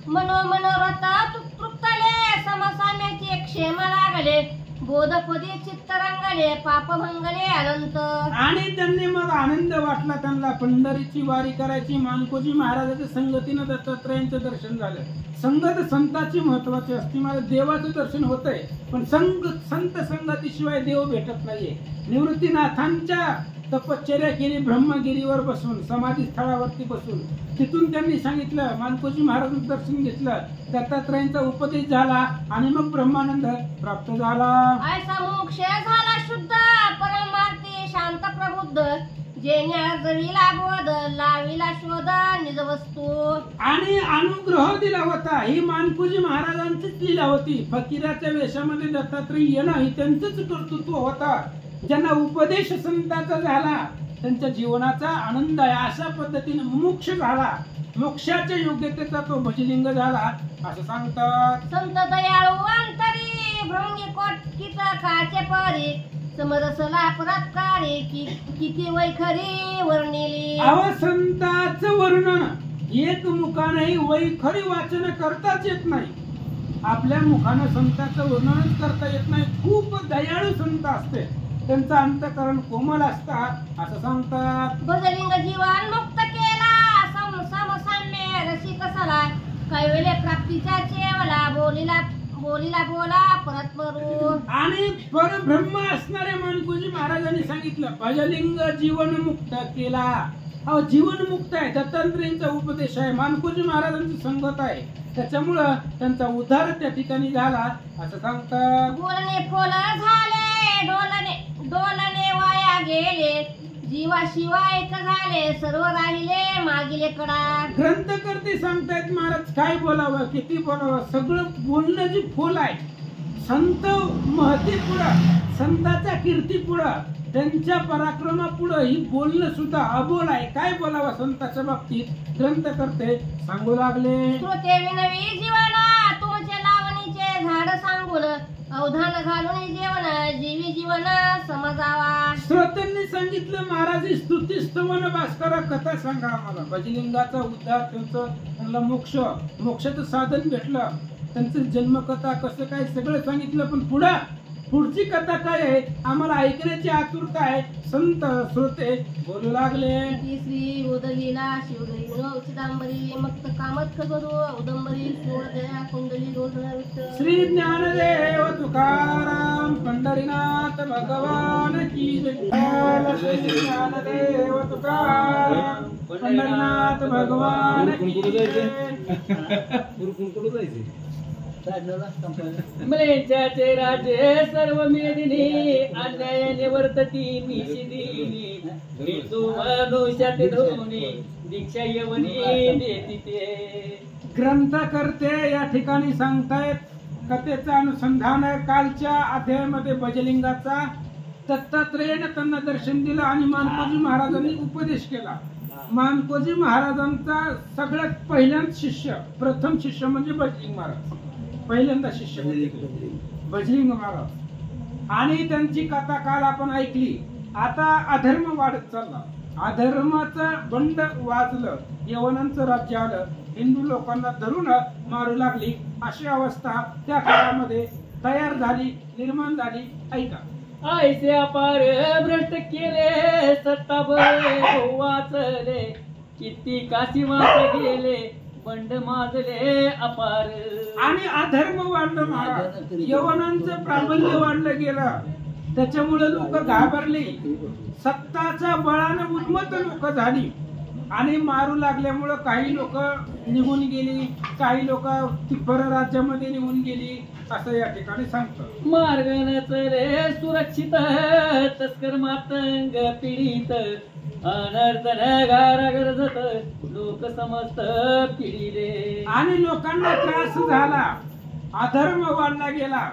मनोरथ तृप्तले, समसाम्याचे क्षेम लागले, बोधपदी चित्त रंगले, पाप भंगले अनंत. आणि त्यांनी मग आनंद वाटला त्यांना. पंढरीची वारी करायची, मानकोजी महाराजाच्या संगतीनं दत्तात्रयांचं दर्शन झालं. संगत संताची महत्वाची असते. मला देवाचं दर्शन होतंय पण संत संगतीशिवाय देव भेटत नाहीये. निवृत्तीनाथांच्या तपश्चर्या केली ब्रह्मगिरीवर बसून, समाधी स्थळावरती बसून. तिथून त्यांनी सांगितलं, मानकोजी महाराजांचं दर्शन घेतलं, दत्तात्रयांचा उपदेश झाला आणि मग ब्रह्मानंद प्राप्त झाला. ऐसा मोक्ष झाला शुद्ध परमार्थी शांत प्रबुद्ध, जेणे अर्जविला बोध लाविला शोध निज वस्तू. आणि अनुग्रह दिला होता. ही मानकोजी महाराजांचीच लीला होती. फकीराच्या वेशामध्ये दत्तात्रय येणं ही त्यांचंच कर्तृत्व होता. ज्यांना उपदेश संतांचा झाला त्यांच्या जीवनाचा आनंद आहे. अशा पद्धतीने मोक्ष झाला, मोक्षाच्या योग्यतेचा तो भजलिंग झाला असं सांगतात. संत दयाळू अंतरी भृंगी कोटकीत काचे परी, समरसला परात्कारी किती वैखरी वर्णिली. अव संतांचं वर्णन एक मुखाने वैखरी वाचन करताच येत नाही. आपल्या मुखानं संतांचं वर्णनच करता येत नाही. खूप दयाळू संत असते, त्यांचं अंतःकरण कोमल असतात असं सांगतात. भजलिंग जीवन मुक्त केला, समसाम्य रसिक सला, कैवल्य प्राप्तीचा चेवला, बोलीला बोला परत मरू. आणि परब्रह्म असणाऱ्या मानकोजी महाराजांनी सांगितलं, भजलिंग जीवन मुक्त केला. हा जीवन मुक्त आहे. दत्तात्रयांचा उपदेश आहे, मानकोजी महाराजांची संगत आहे, त्याच्यामुळं त्यांचा उद्धार त्या ठिकाणी झाला असं सांगतात. बोलणे फोल झाले डोलने वाया गेले, जीवाशिवाय एक झाले, सर्व राहिले मागील कडा. ग्रंथकर्ते सांगतायत महाराज काय बोलावं, किती बोलावं, सगळं बोलणं जे फुल आहे. संत महती पुढं, संताच्या कीर्ती पुढं, त्यांच्या पराक्रमापुढं ही बोलणं सुद्धा अबोल आहे. काय बोलावं संताच्या बाबतीत ग्रंथकर्ते सांगू लागले. श्रोते विनवी जीवना, तुमचे लावणीचे झाड सांगून, अवधान घालून जीवन, जीवी जीवन समजावा. श्रोत्यांनी सांगितलं महाराज स्तुती स्तवन भास्कर कथा सांगा आम्हाला. भजलिंगाचा उद्धार, त्यांना मोक्षाचं साधन भेटलं, त्यांचं जन्मकथा कसं काय सगळं सांगितलं. पण पुढची कथा काय आहे आम्हाला ऐकण्याची आतुरता आहे. संत श्रोते बोलू लागले. श्री उदलीला शिवगरी चिदांबरी मक्त कामत करू औदंबरी सोळदया कुंडली गोधना. श्री ज्ञानदेव तुकाराम पंढरीनाथ भगवान की जय. श्री ज्ञानदेव तुकाराम पंढरीनाथ भगवान की जय. मलेच्याचे राजे सर्व मेदिनी, अन्यायाने वर्तती निशिदिनी, मृत्यू मनुष्यात धोनी, दीक्षा यवनी देती ते. ग्रंथकर्ते या ठिकाणी सांगतायत कथेचं अनुसंधान आहे. कालच्या अध्यायामध्ये भजलिंगाचा दत्तात्रेयाने त्यांना दर्शन दिलं आणि मानकोजी महाराजांनी उपदेश केला. मानकोजी महाराजांचा सगळ्यात पहिल्यांदा शिष्य, प्रथम शिष्य म्हणजे भजलिंग महाराज, पहिल्यांदा शिष्य भजलिंग महाराज. आणि त्यांची कथा काल आपण ऐकली. आता अधर्म वाढत चालला, अधर्माचं बंड वाजलं, यवनांचं राज्य आलं, हिंदू लोकांना धरून मारू लागली. अशी अवस्था त्या काळामध्ये तयार झाली, निर्माण झाली. ऐका. ऐसे अपार भ्रष्ट केले, सत्ता बळे वाचले, किती काशी वाच गेले, बंड माजले अपार. आणि अधर्म वाढलं महाराज, यवनांचं प्राबल्य वाढलं गेलं, त्याच्यामुळे लोक घाबरली, सत्ताच्या बळानं उन्मत्त लोक झाली आणि मारू लागल्यामुळं काही लोक निघून गेली, काही लोक परराज्यामध्ये निघून गेली, असं या ठिकाणी सांगतो. मार्ग नचले सुरक्षित, तस्कर मातंग पीडित, अनर्थ नगारा गरजत, लोक समस्त पिढीले. आणि लोकांना त्रास झाला, अधर्म वाढला गेला,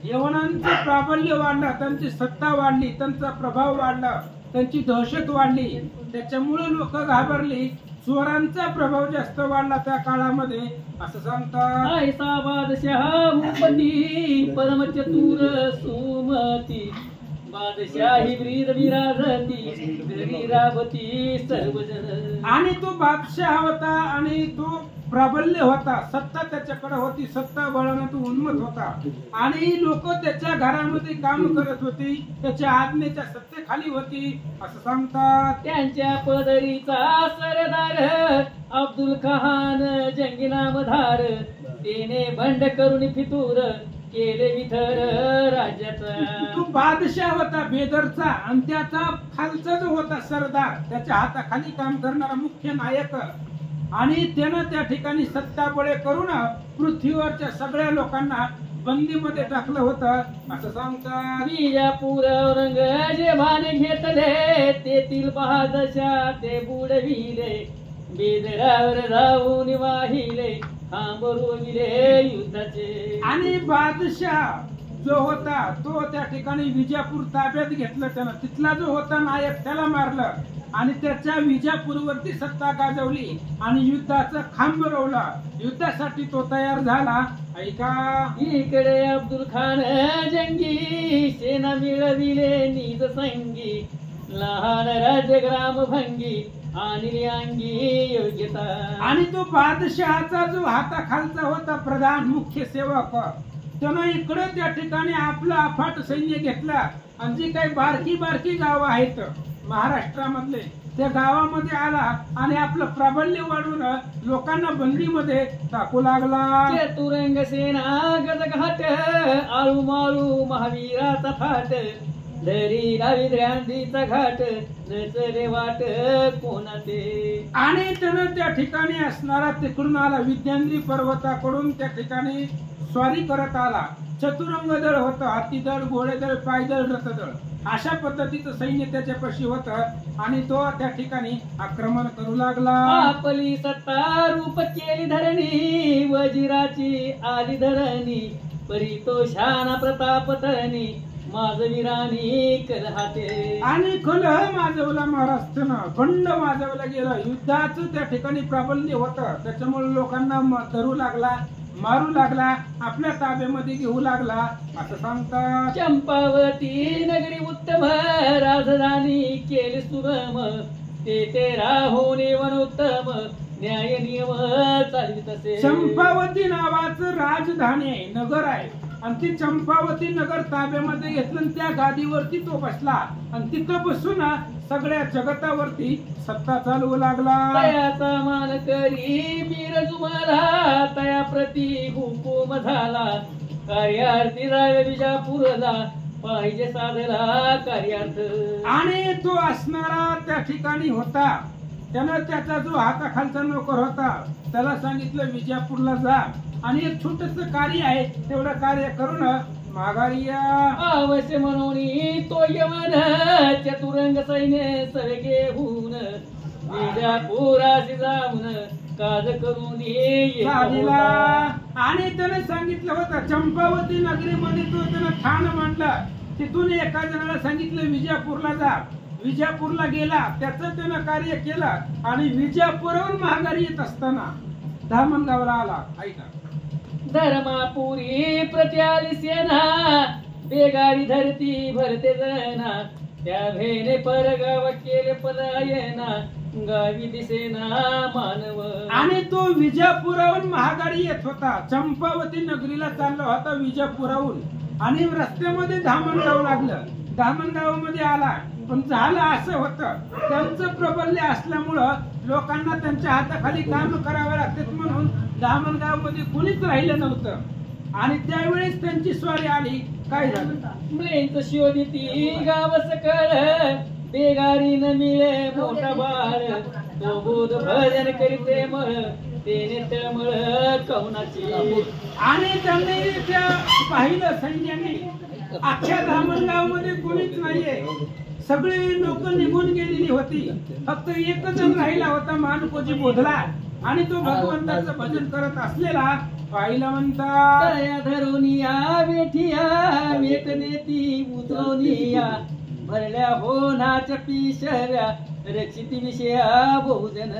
यवनांचं प्राबल्य वाढलं, त्यांची सत्ता वाढली, त्यांचा प्रभाव वाढला, त्यांची दहशत वाढली, त्याच्यामुळे लोक घाबरली, चोरांचा प्रभाव जास्त वाढला त्या काळामध्ये, असं सांगतात. ऐसा बादशाह भूपती, परम चतुर सुमती, बादशाही ब्रीद विराजती, घरी राबती सर्वजन. आणि तो बादशाह होता आणि तो प्राबल्य होता, सत्ता त्याच्याकडे होती, सत्ता बळानं तो उन्मत्त होता आणि लोक त्याच्या घरामध्ये काम करत होती, त्याच्या आज्ञेच्या सत्तेखाली होती, असं सांगतात. त्यांच्या पदरीचा सरदार अब्दुल खान जंगी नामधार, तेने बंड करून फितूर केले विथर राज्याचा. तो बादशाह होता बेदरचा आणि त्याचा खालचा जो होता सरदार, त्याच्या हाताखाली काम करणारा मुख्य नायक, आणि त्यानं त्या ठिकाणी सत्ताबळे करून पृथ्वीवरच्या सगळ्या लोकांना बंदीमध्ये टाकलं होतं, असं सांगतात. विजापूर औरंगजेबाने घेतले, तेथील बादशाह ते बुडविले, बेदरावर जाऊन वाहिले, थांबविले युद्धाचे. आणि बादशाह जो होता तो त्या ठिकाणी विजापूर ताब्यात घेतलं, त्यानं तिथला जो होता नायक त्याला मारलं आणि त्याच्या विजापूरवरती सत्ता गाजवली आणि युद्धाचा खांब रवला, युद्धासाठी तो तयार झाला. ऐका. इकडे अब्दुल खान जंगी, सेना मिळविले निज संगी, लहान राज्य ग्राम भंगी, आणि अंगी योग्यता. आणि तो बादशहाचा जो हाताखालचा होता प्रधान मुख्य सेवक, त्यानं इकडे त्या ठिकाणी आपलं अफाट सैन्य घेतला आणि जी काही बारकी बारकी गावं आहेत महाराष्ट्रामधले, त्या गावामध्ये आला आणि आपलं प्राबल्य वाढवून लोकांना बंदीमध्ये टाकू लागला. चतुरंग सेना गजघाट, आळू माळू महावीराचा थाट, दरी लावी द्रांदीचा घाट, नचले वाट कोणाचे. आणि त्यानं त्या ठिकाणी असणारा तिकडून आला विद्यांद्री पर्वताकडून त्या ठिकाणी स्वारी करत आला. चतुरंग दळ होतं, हाती दळ, घोडे दळ, पायदळ, रथदळ अशा पद्धतीचं सैन्य त्याच्यापाशी होतं आणि तो त्या ठिकाणी आक्रमण करू लागला. आपली सत्ता रूप केली धरणी, वजिराची आली धरणी, परी तो शाना प्रताप धरणी, माझवीरानी कलहाते. आणि कलह माजवला महाराष्ट्रानं, खंड माजवला गेला. युद्धाचं त्या ठिकाणी प्राबल्य होतं, त्याच्यामुळे लोकांना धरू लागला, मारू लागला, आपल्या ताब्यामध्ये घेऊ लागला असं सांगतात. चंपावती नगरी उत्तम, राजधानी केली सुगम, ते राहून वनोत्तम, न्याय नियम चालवित असे. चंपावती नावाचं राजधानी आहे, नगर आहे आणि ती चंपावती नगर ताब्यामध्ये घेतलं आणि त्या गादीवरती तो बसला आणि तिथं बसून सगळ्या जगतावरती सत्ता चालवू लागला. तयाचा मान करी बिरजुमाला, तया प्रती हुकुम झाला, कार्यार्थी राय विजापूरला, पाहिजे साधला कार्यार्थ. आणि तो असणारा त्या ठिकाणी होता, त्यानं त्याचा जो हाताखालचा नोकर होता त्याला सांगितलं विजापूरला जा आणि एक छोटस कार्य आहे तेवढं कार्य करून माघारी या. अवश्य म्हणून तो यवन, चतुरंग सैन्य सवे घेऊन, विजापुराशी जाऊन काज करून झालेला. आणि त्याने सांगितलं होतं चंपावती नगरीमध्ये तो त्यानं ठाण मांडलं, तिथून एका जणाला सांगितलं विजापूरला जा. विजापूरला गेला, त्याचं त्यानं कार्य केलं आणि विजापूरहून माघारी येत असताना धामणगावला आला. ऐका, धर्मापुरी प्रत्याली सेना, बेगारी धरती भरते जना, त्या भेने परगाव केले पलायना, गावी दिसेना मानव. आणि तो विजापुराहून महागारी येत होता, चंपावती नगरीला चालला होता विजापुराहून आणि रस्त्यामध्ये धामणगाव लागलं. धामणगावामध्ये आला, पण झालं असं होतं त्यांचं प्रबल्य असल्यामुळं लोकांना त्यांच्या हाताखाली काम करावं लागतात म्हणून धामणगाव मध्ये कुणीच राहिलं नव्हतं आणि त्यावेळेस त्यांची स्वारी आली. काय झालं, म्लेंच शोधिती गाव सकळ, बेगारी न मिळे मोठा बाळ, तो बोध भजन करीते मळ, तेने तळमळ कवनाची. आणि त्यांनी त्या पाहिलं सैन्याने अख्ख्या धामणगाव मध्ये कोणीच नाहीये, सगळी लोक निघून गेलेली होती, फक्त एकच जण राहिला होता मानकोजी बोधला आणि तो भगवंताचं भजन करत असलेला पाहिला. म्हणतात तया धरुनिया वेठिया, वेट नेती उतरवनिया, भरल्या होनाच्या पिशव्या, रक्षिती विषया बहुजन.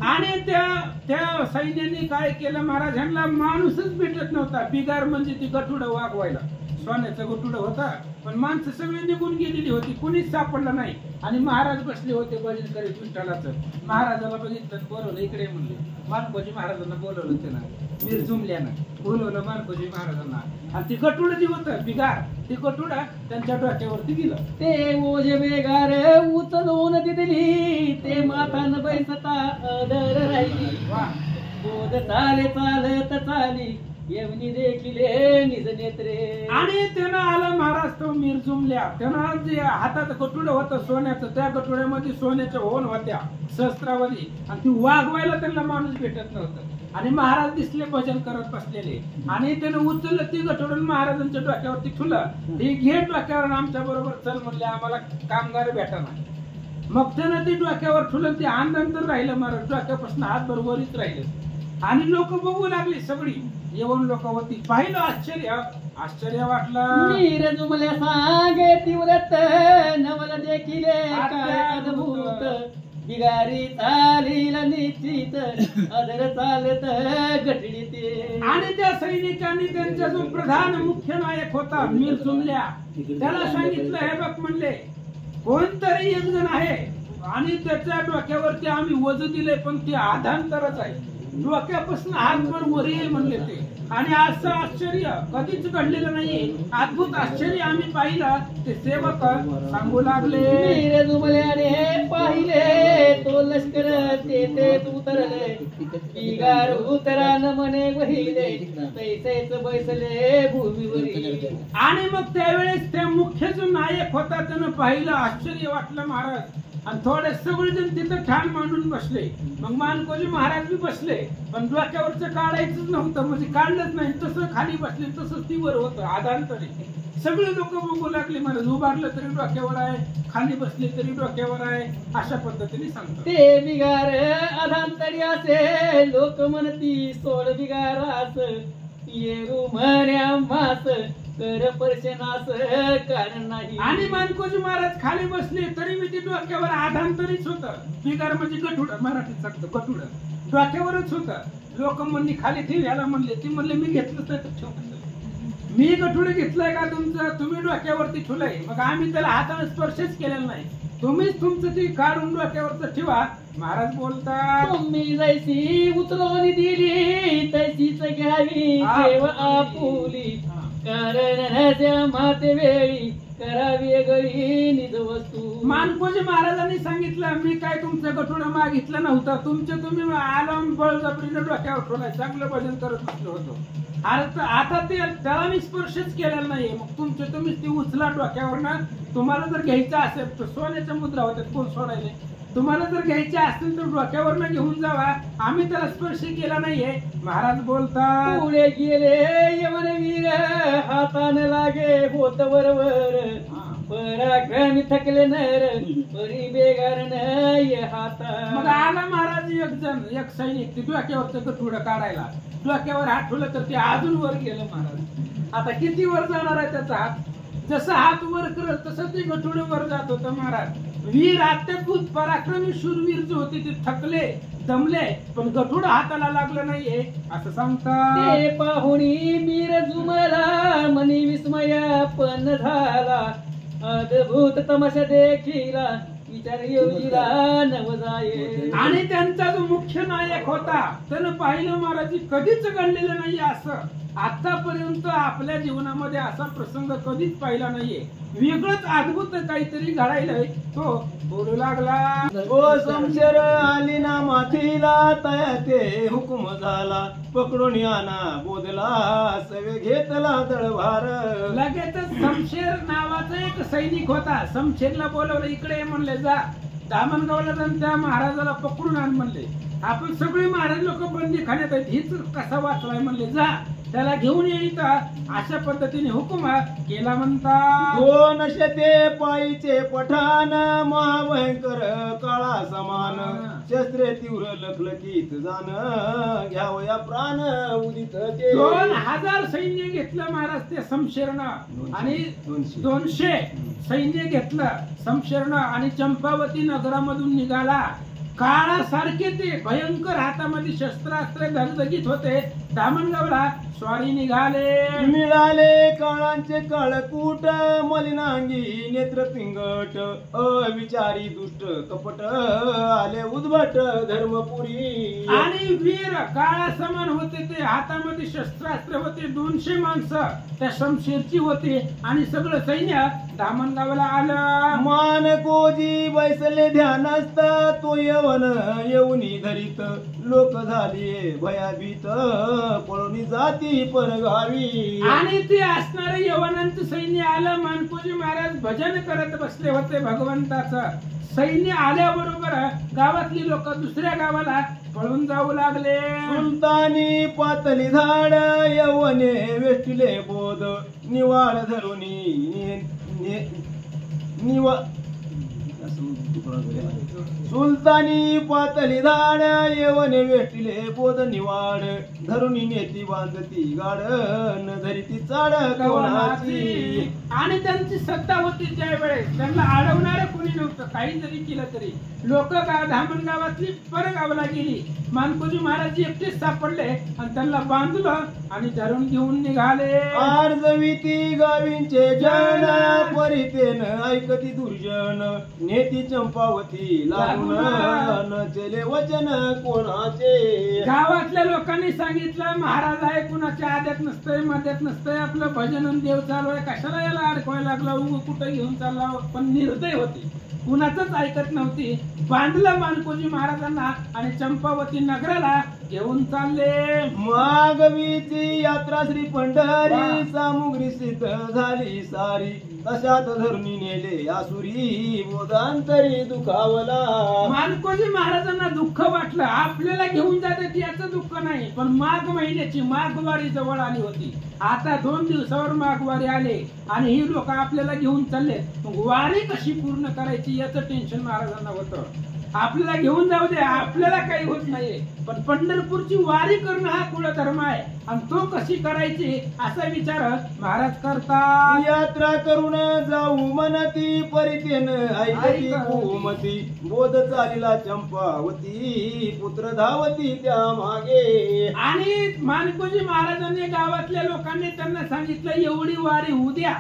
आणि त्या सैन्याने काय केलं, महाराजांना माणूसच भेटत नव्हता. बिगार म्हणजे ती गठुडं वागवायला, सोन्याचं गठुडं होता, पण माणसं सगळी निघून गेलेली होती, कुणीच सापडलं नाही. आणि महाराज बसले होते भजन करीत विठ्ठलाचं. महाराजाला बघितलं, बोलवलं इकडे म्हणले. मानकोजी महाराजांना बोलवलं, त्यानं वीर जुमल्यानं बोलवलं मानकोजी महाराजांना. आणि ती गटुडं जी होतं बिगार, ती गटुडा त्यांच्या डोक्यावरती गेलं. ते ओझे बेगार उचलून दिली, ते मातान बैसता अदर राहिली, बोध चाले चालत चाली, येवनी देखिले निज नेत्रे. आणि त्यानं आला महाराज तो मिरजुमल्या, त्यानं जे हातात गटुडं होतं सोन्याचं, त्या गटुड्यामध्ये सोन्याच्या होन होत्या सहस्त्रावधी आणि ती वागवायला त्यांना माणूस भेटत नव्हतं. आणि महाराज दिसले भजन करत बसलेले आणि त्यानं उचललं ती गटुडून महाराजांच्या डोक्यावरती ठुलं. हे घे डोक्यावर आमच्या बरोबर चल म्हणले, आम्हाला कामगार भेटणार. मग त्यानं ती डोक्यावर ठुलं, ते आनंद राहिलं महाराज, डोक्यापासून हात बरोबरीच राहिलं. आणि लोक बघू लागली, सगळी येऊन लोक होती. पाहिलं आश्चर्य वाटलं. मीर जुमल्या सांगे तीव्रत, नवल देखिले काय अद्भुत, बिगारी चालील निश्चित, अदर चालत घटडीते. आणि त्या सैनिकांनी त्यांचा जो प्रधान मुख्य नायक होता मीर जुमल्या, त्याला सांगितलं, हे बघ म्हणले, कोणतरी एक जण आहे आणि त्याच्या डोक्यावरती आम्ही वज दिले, पण ते आधांतरच आहे, डोक्यापासून हातभर वर येईल म्हणले ते. आणि असं आश्चर्य कधीच घडलेलं नाहीये, अद्भुत आश्चर्य आम्ही पाहिलं. ते सेवक सांगू लागले, मीर जुमल्याने पाहिले, तो लष्कर तेथेच उतरले, बिगार उतरान मने वहिले, तैसेच बैसले भूमीवरी. आणि मग त्यावेळेस त्या मुख्य जो नायक होता त्यानं पाहिलं, आश्चर्य वाटलं महाराज, आणि थोडे सगळेजण तिथं ठाण मांडून बसले. मग मानकोजी महाराज बी बसले, पण डोक्यावरचं काढायचंच नव्हतं, म्हणजे काढलंच नाही. तसं खाली बसले तसंच ती वर होतं आधांतरी. सगळे लोक बघू लागले, महाराज उभारलं तरी डोक्यावर आहे, खाली बसले तरी डोक्यावर आहे, अशा पद्धतीने सांगतो. ते बिगार अधांतरी असे लोक म्हणती सोड बिगार अस येरू म्हण्या मास कर पर्शनास कारण नाही. आणि मानकोजी महाराज खाली बसले तरी मी ती डोक्यावर आधांतरीच होतं. बिगार म्हणजे गठुड, मराठीत सांगतो गठुड, डोक्यावरच होतं. लोक म्हणली खाली ठेव, याला म्हणले, ती म्हणले मी घेतलंच नाही तर ठेव. मी गठुडे घेतलंय का तुमचं, तुम्ही डोक्यावरती ठेवलंय, मग आम्ही त्याला हाताने स्पर्शच केलेला नाही, तुम्हीच तुमचं ती काढून डोक्यावरच ठेवा. महाराज बोलतात, तुम्ही जैसी उचलून दिली तशीच घ्यावी देव आपुली कारण माते वेळी करावी गळी निज वस्तू. मानकोजी महाराजांनी सांगितलं, मी काय तुमचं गठुडं मागितलं नव्हतं, तुमचं तुम्ही आलम बळजबरीनं डोक्यावर ठेवलाय, चांगलं भजन करत बसलो होतो. आता ते त्याला मी स्पर्शच केलेला नाहीये, मग तुमचे तुम्हीच ती उचला डोक्यावरनं. तुम्हाला जर घ्यायचं असेल तर सोन्याच्या मुद्रा होत्या, कोण सोडायले, तुम्हाला जर घ्यायचे असतील तर डोक्यावरनं घेऊन जावा, आम्ही त्याला स्पर्श केला नाहीये. महाराज बोलतात, पुढे गेले यवन वीर हाताने लागे होत बरोबर पराक्रमी थकले नर परी बेगार नाही हाता. मग आला महाराज एक जण, एक सैनिक, ते डोक्यावरचं गठुडं काढायला, डोक्यावर हात ठेवलं तर ते अजून वर गेलं. महाराज आता किती वर जाणार आहे त्याचा हात, जसं हात वर करत तसं ते गठुडं वर जात होतं. महाराज वीर अत्यद्भुत पराक्रमी शूरवीर जे होते ते थकले दमले, पण गठुड हाताला लागलं नाहीये असं सांगतात. ते पाहुणी वीर जुमला मनी विस्मय पण झाला अद्भुत तमाशा देखीला विचार येऊला नव जाये. आणि त्यांचा जो मुख्य नायक होता त्यानं पाहिलं महाराज कधीच घडलेलं नाहीये असं, आतापर्यंत आपल्या जीवनामध्ये असा प्रसंग कधीच पाहिला नाहीये, वेगळंच अद्भुत काहीतरी घडायलंय. तो बोलू लागला, ओ समशेर आली ना माथीला तया ते हुकुम झाला पकडून याना बोधला सवे घेतला दळभार. लगेचच शमशेर नावाचा एक सैनिक होता, शमशेरला बोलवलं, इकडे म्हणले, जा दामणगावला जाऊन त्या महाराजाला पकडून आण म्हणले. आपण सगळे महाराज लोक बंदी खाण्यात आहेत, हीच कसा वाचलाय म्हणले, जा त्याला घेऊन येईल. अशा पद्धतीने हुकुम केला. म्हणतात, दोन शेते पायीचे पठाण महाभयंकर काळा समान शस्त्रे तीव्र लखलखीत जाण घ्यावया प्राण उदित ते. 2000 सैन्य घेतलं महाराज त्या शमशेरनं, आणि 200 सैन्य घेतलं शमशेरनं, आणि चंपावती नगरामधून निघाला. काळासारखे ते भयंकर हातामध्ये शस्त्रास्त्र धगधगीत होते. दामणगावला स्वारी निघाले. मिळाले काळांचे काळकूट मलिनांगी नेत्र पिंगट अविचारी दुष्ट कपट आले उद्भट धर्मपुरी. आणि वीर काळा समान होते, ते हातामध्ये शस्त्रास्त्र होते. 200 माणसं त्या शमशेरची होती, आणि सगळं सैन्य दामणगावला आलं. मानकोजी बैसले ध्यानस्थ तो यवन येऊनी धरीत लोक झाली भयाभीत पळून जाती परगावी. आणि ते असणारे यवनांचं सैन्य आलं. मानकोजी महाराज भजन करत बसले होते भगवंताचं. सैन्य आल्याबरोबर गावातली लोक दुसऱ्या गावाला पळून जाऊ लागले. सुलतानी पातली झाड यवने वेष्टिले बोध निवाळ धरुनी सुलतानी पातली झाड येवने वेष्टिले बोध निवाड धरुनी नेती बांधती गाड न धरिती चाड कवनाची. आणि त्यांची सत्ता होती त्यावेळेस, त्यांना अडवणार कोणी नव्हतं. काही जरी केलं तरी लोक धामणगावातली परगावला गेली. मानकोजी महाराज एकटेच सापडले, आणि त्यांना बांधलं आणि धरून घेऊन निघाले. आर्जविती गावींचे जन परितेन ऐकती दुर्जन नेती चंपावती लागून न चले वचन कोणाचे. गावातल्या लोकांनी सांगितलं, महाराज आहे, कुणाच्या आद्यात नसतंय मध्यात नसतंय, आपलं भजन आणि देव चालू आहे, कशाला याला अडकवायला लागला, कुठं घेऊन चालला. पण निर्दय होती, कुणाचंच ऐकत नव्हती. बांधलं मानकोजी महाराजांना, आणि चंपावती नगराला घेऊन चालले. मागवीची यात्रा श्री पंढरी सामुग्री सिद्ध झाली सारी तशात धरुणी नेले आसुरी बोधांतरी दुखावला. मानकोजी महाराजांना दुःख वाटलं. आपल्याला घेऊन जातात याचं दुःख नाही, पण माघ महिन्याची माघवारी जवळ आली होती. आता 2 दिवसावर माघवारी आले आणि ही लोक आपल्याला घेऊन चालले. मग वारी कशी पूर्ण करायची याचं टेन्शन महाराजांना होतं. आपल्याला घेऊन जाऊ दे, आपल्याला काही होत नाहीये, पण पंढरपूरची वारी करणं हा कुलधर्म आहे आणि तो कशी करायची असा विचार महाराज करतात. यात्रा करून जाऊ मनती परितेन ऐकती गोमती बोध चालीला चंपावती पुत्र धावती त्या मागे. आणि मानकोजी महाराजांनी गावातल्या लोकांनी त्यांना सांगितलं एवढी वारी होऊ द्या,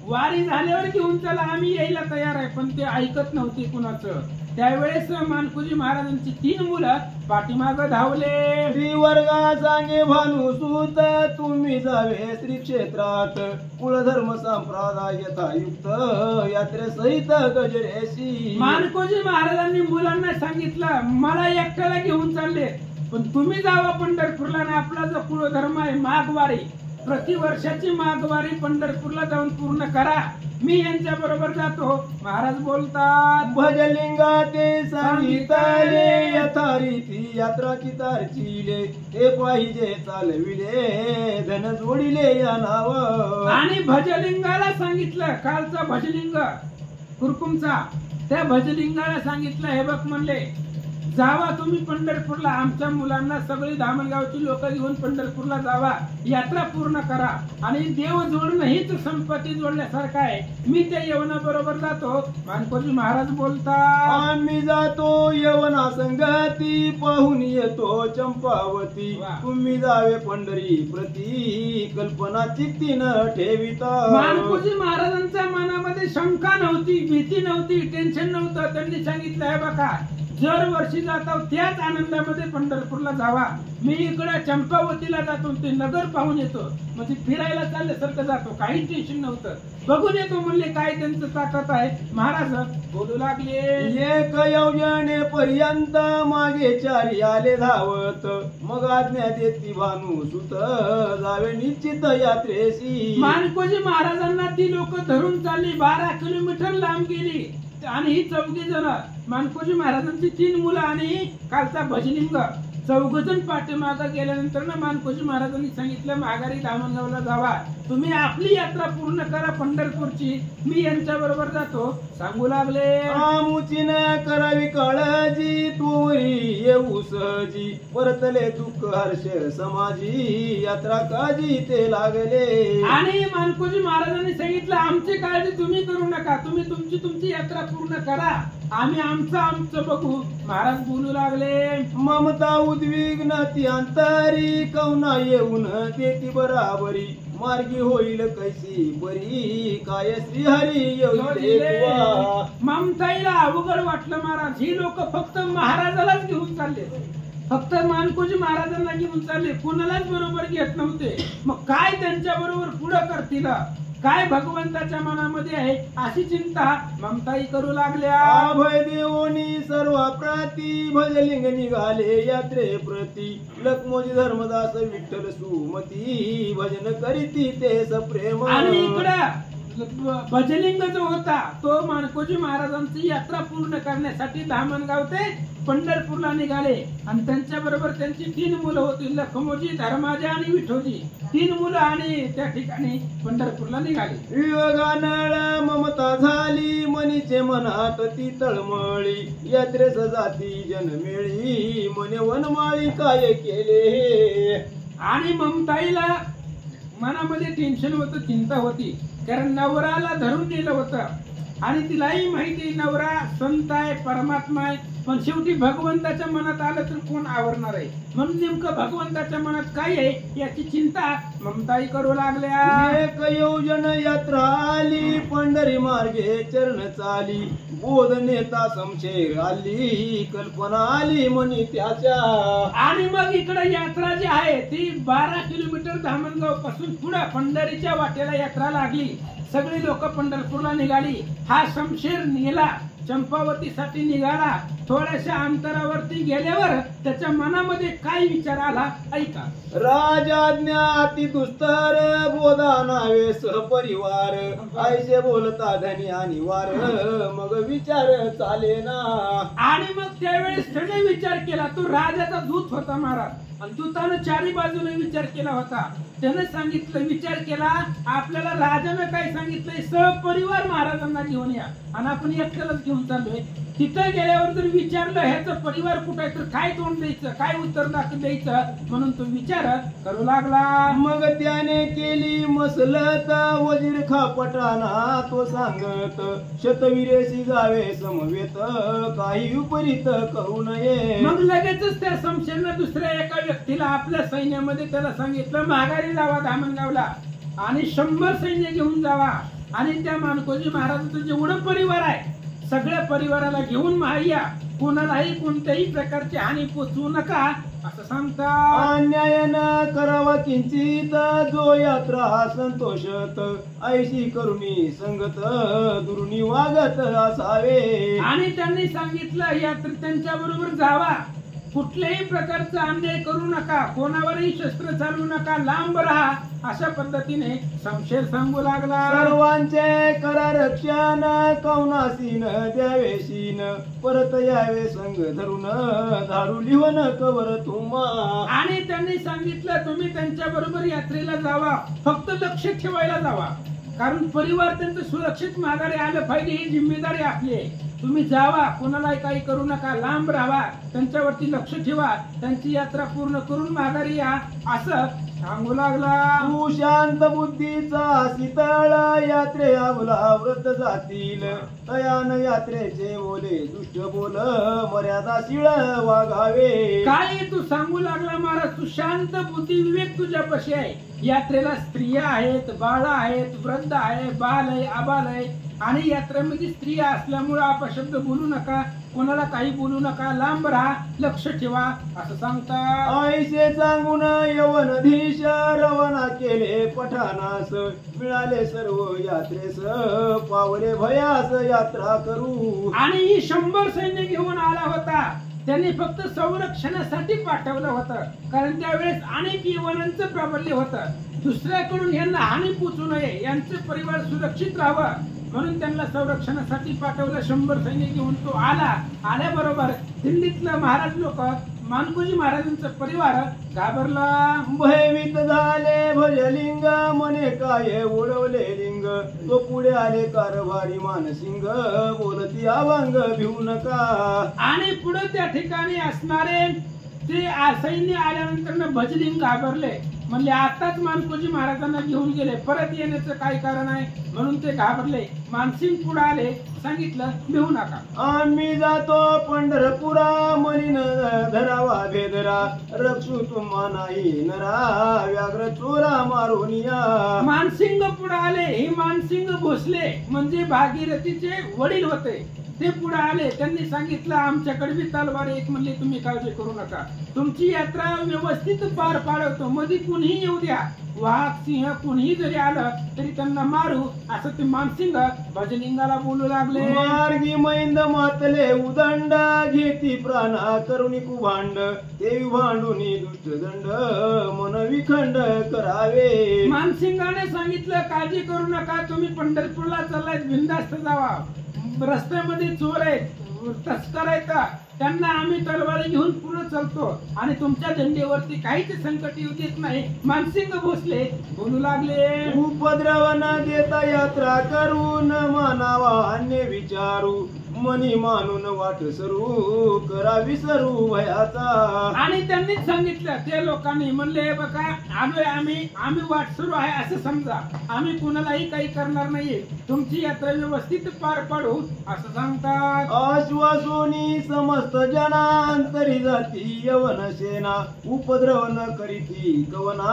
वारी झाल्यावर घेऊन चला, आम्ही यायला तयार आहे. पण ते ऐकत नव्हते कुणाचं. त्यावेळेस मानकोजी महाराजांची 3 मुलं पाठीमाग धावले. श्रीवर्गा सांगे भानुसूत तुम्ही जावे श्री क्षेत्रात कुलधर्म संप्रदाय यथायुक्त यात्रे सहित गजरेशी. मानकोजी महाराजांनी मुलांना सांगितलं मला एकट्याला घेऊन चालले, पण तुम्ही जावा पंढरपूरला आणि आपला जो कुलधर्म आहे माघवारी, प्रतिवर्षाची माघवारी पंढरपूरला जाऊन पूर्ण करा. मी यांच्या बरोबर जातो. महाराज बोलतात भजलिंगा ते सांगितले यथारीती यात्राची तारचिले ते पाहिजे चालविले धन जोडिले या नाव. आणि भजलिंगाला सांगितलं, कालचा भजलिंग कुरकुमचा, त्या भजलिंगाला सांगितलं हे बघ म्हणले जावा तुम्ही पंढरपूरला, आमच्या मुलांना सगळी धामणगावची लोक घेऊन पंढरपूरला जावा, यात्रा पूर्ण करा. आणि देव जोडणं हीच संपत्ती जोडल्यासारखं आहे. मी त्या यवना बरोबर जातो. मानकोजी महाराज बोलतात आम्ही जातो यवना संगती पाहून येतो चंपावती तुम्ही जावे पंढरी प्रती कल्पना चित्ती न ठेविता. मानकोजी महाराजांच्या मनामध्ये शंका नव्हती, भीती नव्हती, टेन्शन नव्हतं. त्यांनी सांगितलं हे बघा दर वर्षी जातो त्याच आनंदामध्ये पंढरपूरला जावा. मी इकडे चंपावतीला जातो, ते नगर पाहून येतो, म्हणजे फिरायला चालल्यासारखं जातो, काही टेन्शन नव्हतं. बघून येतो म्हणले काय त्यांचं ताकद आहे. महाराज बोलू लागले एक योजने पर्यंत मागे 4 आले धावत मग आज्ञा देती भानुसुत जावे निश्चित यात्रेशी. मानकोजी महाराजांना ती लोक धरून चालली. 12 किलोमीटर लांब गेली आणि ही 4 जण मानकोजी महाराजांची 3 मुलं आणि कालचा भजलिंग 4 जण पाठीमागं गेल्यानंतर ना मानकोजी महाराजांनी सांगितलं माघारी धामणगावला जावा, तुम्ही आपली यात्रा पूर्ण करा पंढरपूरची, मी यांच्या बरोबर जातो. सांगू लागले आमुची न करावी काळजी तोरी येऊ सहजी परतले दुःख हर्ष समाजी यात्रा काजी ते लागले. आणि मानकोजी महाराजांनी सांगितलं आमची काळजी तुम्ही करू नका, तुम्ही तुमची यात्रा पूर्ण करा, आम्ही आमचं बघू. महाराज बोलू लागले ममता उद्विग्न ती अंतरी कवना येऊन देती बराबरी मार्गी होईल कैसी बरी काय श्रीहरी येऊ देवा. ममताईला अवघड वाटलं महाराज. ही लोक फक्त महाराजालाच घेऊन चालले, फक्त मानकोजी महाराजांना घेऊन चालले, कुणालाच बरोबर घेत नव्हते. मग काय त्यांच्या बरोबर पुढे करतील, काय भगवंताच्या मनामध्ये आहे अशी चिंता ममताई करू लागल्या. अभय देवोनी सर्व प्रती भजलिंग निघाले यात्रे प्रती लक्ष्मोजी धर्मदास विठ्ठल सुमती भजन करीती ते सप्रेम. आणि इकडं भजलिंग जो होता तो मानकोजी महाराजांची यात्रा पूर्ण करण्यासाठी धामणगाव ते पंढरपूरला निघाले आणि त्यांच्या बरोबर त्यांची 3 मुलं होती, लखमोजी, धर्माजी आणि विठोजी. 3 मुलं आणि त्या ठिकाणी पंढरपूरला निघाले. विवेगानळ ममता झाली मनीचे मनात ती तळमळी यात्रेस जाती जनमेळी मने वनमाळी काय केले. आणि ममताईला मनामध्ये टेन्शन होतं, चिंता होती, कारण नवराला धरून नेलं होतं आणि तिलाही माहिती नवरा संत आहे, परमात्मा आहे, पण शेवटी भगवंताच्या मनात आलं तर कोण आवरणार आहे. म्हणून नेमकं भगवंताच्या मनात काय आहे याची चिंता ममताई करू लागल्या. एक योजन यात्रा आली पंढरी मार्गे चरण चाली बोध नेता समशेर आली कल्पना आली मनी त्याच्या. आणि मग इकडे यात्रा जी आहे ती 12 किलोमीटर धामणगाव पासून पुढे पंढरीच्या वाटेला यात्रा लागली. सगळी लोक पंढरपूरला निघाली. हा शमशेर नेला चंपावतीसाठी निघाला. थोड्याशा अंतरावरती गेल्यावर त्याच्या मनामध्ये काय विचार आला ऐका. राजाज्ञा अति दुस्तर बोधा नावे सहपरिवार आईचे बोलता धनी आणि वार मग विचार चाले ना. आणि मग त्यावेळेस त्याने विचार केला. तो राजाचा दूत होता महाराज आणि दूतानं चारी बाजूने विचार केला होता. त्यानं सांगितलं विचार केला आपल्याला राजानं काय सांगितलंय सहपरिवार महाराजांना घेऊन या आणि आपण एकट्यालाच घेऊन चाललोय. तिथं गेल्यावर जर विचारलं ह्याचा परिवार कुठं आहे तर काय तोंड द्यायचं काय उत्तर द्यायचं म्हणून तो विचार करू लागला. मग त्याने केली मसलत वजीर खापटाना तो सांगत शतवीरेशी जावे समवेत काही विपरीत करू नये. मग लगेचच त्या शमशेरनं दुसऱ्या एका व्यक्तीला आपल्या सैन्यामध्ये त्याला सांगितलं माघारी जावा धामणगावला आणि 100 सैन्य घेऊन जावा आणि त्या मानकोजी महाराजांचं जेवढं परिवार आहे सगळ्या परिवाराला घेऊन या. कोणालाही कोणत्याही प्रकारची हानी पोचवू नका असं सांगता. अन्याय न करावा किंचित जो यात्रा हा संतोषत ऐशी करुणी संगत दुरुनी वागत असावे. आणि त्यांनी सांगितलं यात्रेत त्यांच्या बरोबर जावा कुठल्याही प्रकारचा अन्याय करू नका कोणावरही शस्त्र चालवू नका लांब राहा अशा पद्धतीने शमशेर सांगू लागला. सर्वांचे करा रक्षण कौनासीन द्यावेशीन परत यावे संग धरून धारू लिहून कवर तुम्हा. आणि त्यांनी सांगितलं तुम्ही त्यांच्या बरोबर यात्रेला जावा फक्त लक्ष ठेवायला जावा कारण परिवार त्यांचं सुरक्षित माघारी आलं पाहिजे ही जिम्मेदारी आपली आहे. तुम्ही जावा कोणाला काही करू नका लांब राहा त्यांच्यावरती लक्ष ठेवा त्यांची यात्रा पूर्ण करून माघारी या असं सांगू लागला. तू शांत बुद्धीचा शीतळ यात्रे आवला व्रत जातील तयान यात्रेचे बोले दुष्ट बोल मर्यादाशीळ वागावे. काय तू सांगू लागला महाराज तू शांत बुद्धी विवेक तुझ्यापाशी आहे. यात्रेला स्त्रिया आहेत बाळ आहेत वृद्ध आहे बाल आहे आबाल आहे आणि यात्रेमध्ये स्त्रिया असल्यामुळे अपशब्द बोलू नका कोणाला काही बोलू नका लांब राहा लक्ष ठेवा असं सांगता. ऐसे सांगून यवनधीश रवाना केले पठाणास मिळाले सर्व यात्रेस पावले भयास यात्रा करू. आणि ही 100 सैन्य घेऊन आला होता त्यांनी फक्त संरक्षणासाठी पाठवलं होतं कारण त्यावेळेस अनेक यवनांचं प्राबल्य होतं. दुसऱ्याकडून यांना हानी पोचू नये यांचे परिवार सुरक्षित राहावं म्हणून त्यांना संरक्षणासाठी पाठवलं. 100 सैन्य घेऊन तो आल्याबरोबर दिल्लीतलं महाराज लोक मानकोजी महाराजांचा परिवार घाबरला. भयभीत झाले भजलिंग मने काय उडवले लिंग तो पुढे आले कारभारी मानसिंग बोलती अभंग भिवू नका. आणि पुढे त्या ठिकाणी असणारे ते सैन्य आल्यानंतर भजलिंग घाबरले म्हणले आताच मानकोजी महाराजांना घेऊन गेले परत येण्याचं काय कारण आहे म्हणून ते घाबरले. मानसिंग पुढे आले सांगितलं भिवू नका आम्ही जातो पंढरपुरा मनीन धरावा भेदरा रक्षू तुम्हा नाही नरा व्याघ्र चोरा मारून या. मानसिंग पुढे आले. हे मानसिंग भोसले म्हणजे भागीरथीचे वडील होते ते पुढे आले. त्यांनी सांगितलं आमच्याकडे बी तलवार एक म्हणले तुम्ही काळजी करू नका तुमची यात्रा व्यवस्थित पार पाडवतो मध्ये कुणीही येऊ द्या वाघ सिंह कुणीही जरी आलं तरी त्यांना मारू असं ते मानसिंग भजलिंगाला बोलू लागले. मार्गी मैंद मातले उदंड घेती प्राणा करुणी कुभांड ते भांडुनी दुष्टदंड मन विखंड करावे. मानसिंगाने सांगितलं काळजी करू नका तुम्ही पंढरपूरला चाललाय बिनधास्त जावा रस्त्यामध्ये चोर आहेत तस्कर आहेत त्यांना आम्ही तलवारी घेऊन पुढे चालतो आणि तुमच्या झेंडेवरती काहीच संकट येऊ देत नाही. मानसिंग भोसले बोलू लागले. उपद्रव न देता यात्रा करून मानावा अन्य विचारू मनी मानून वाट सरू करा विसरू भयाचा. आणि त्यांनी सांगितलं ते लोकांनी म्हणले बघा आलोय आम्ही वाट सुरू आहे असं समजा आम्ही कुणालाही काही करणार नाहीये तुमची यात्रा व्यवस्थित पार पाडू असं सांगतात. आश्वासोनी समस्त जनांतरी जाती यवन सेना उपद्रव न करीती कवना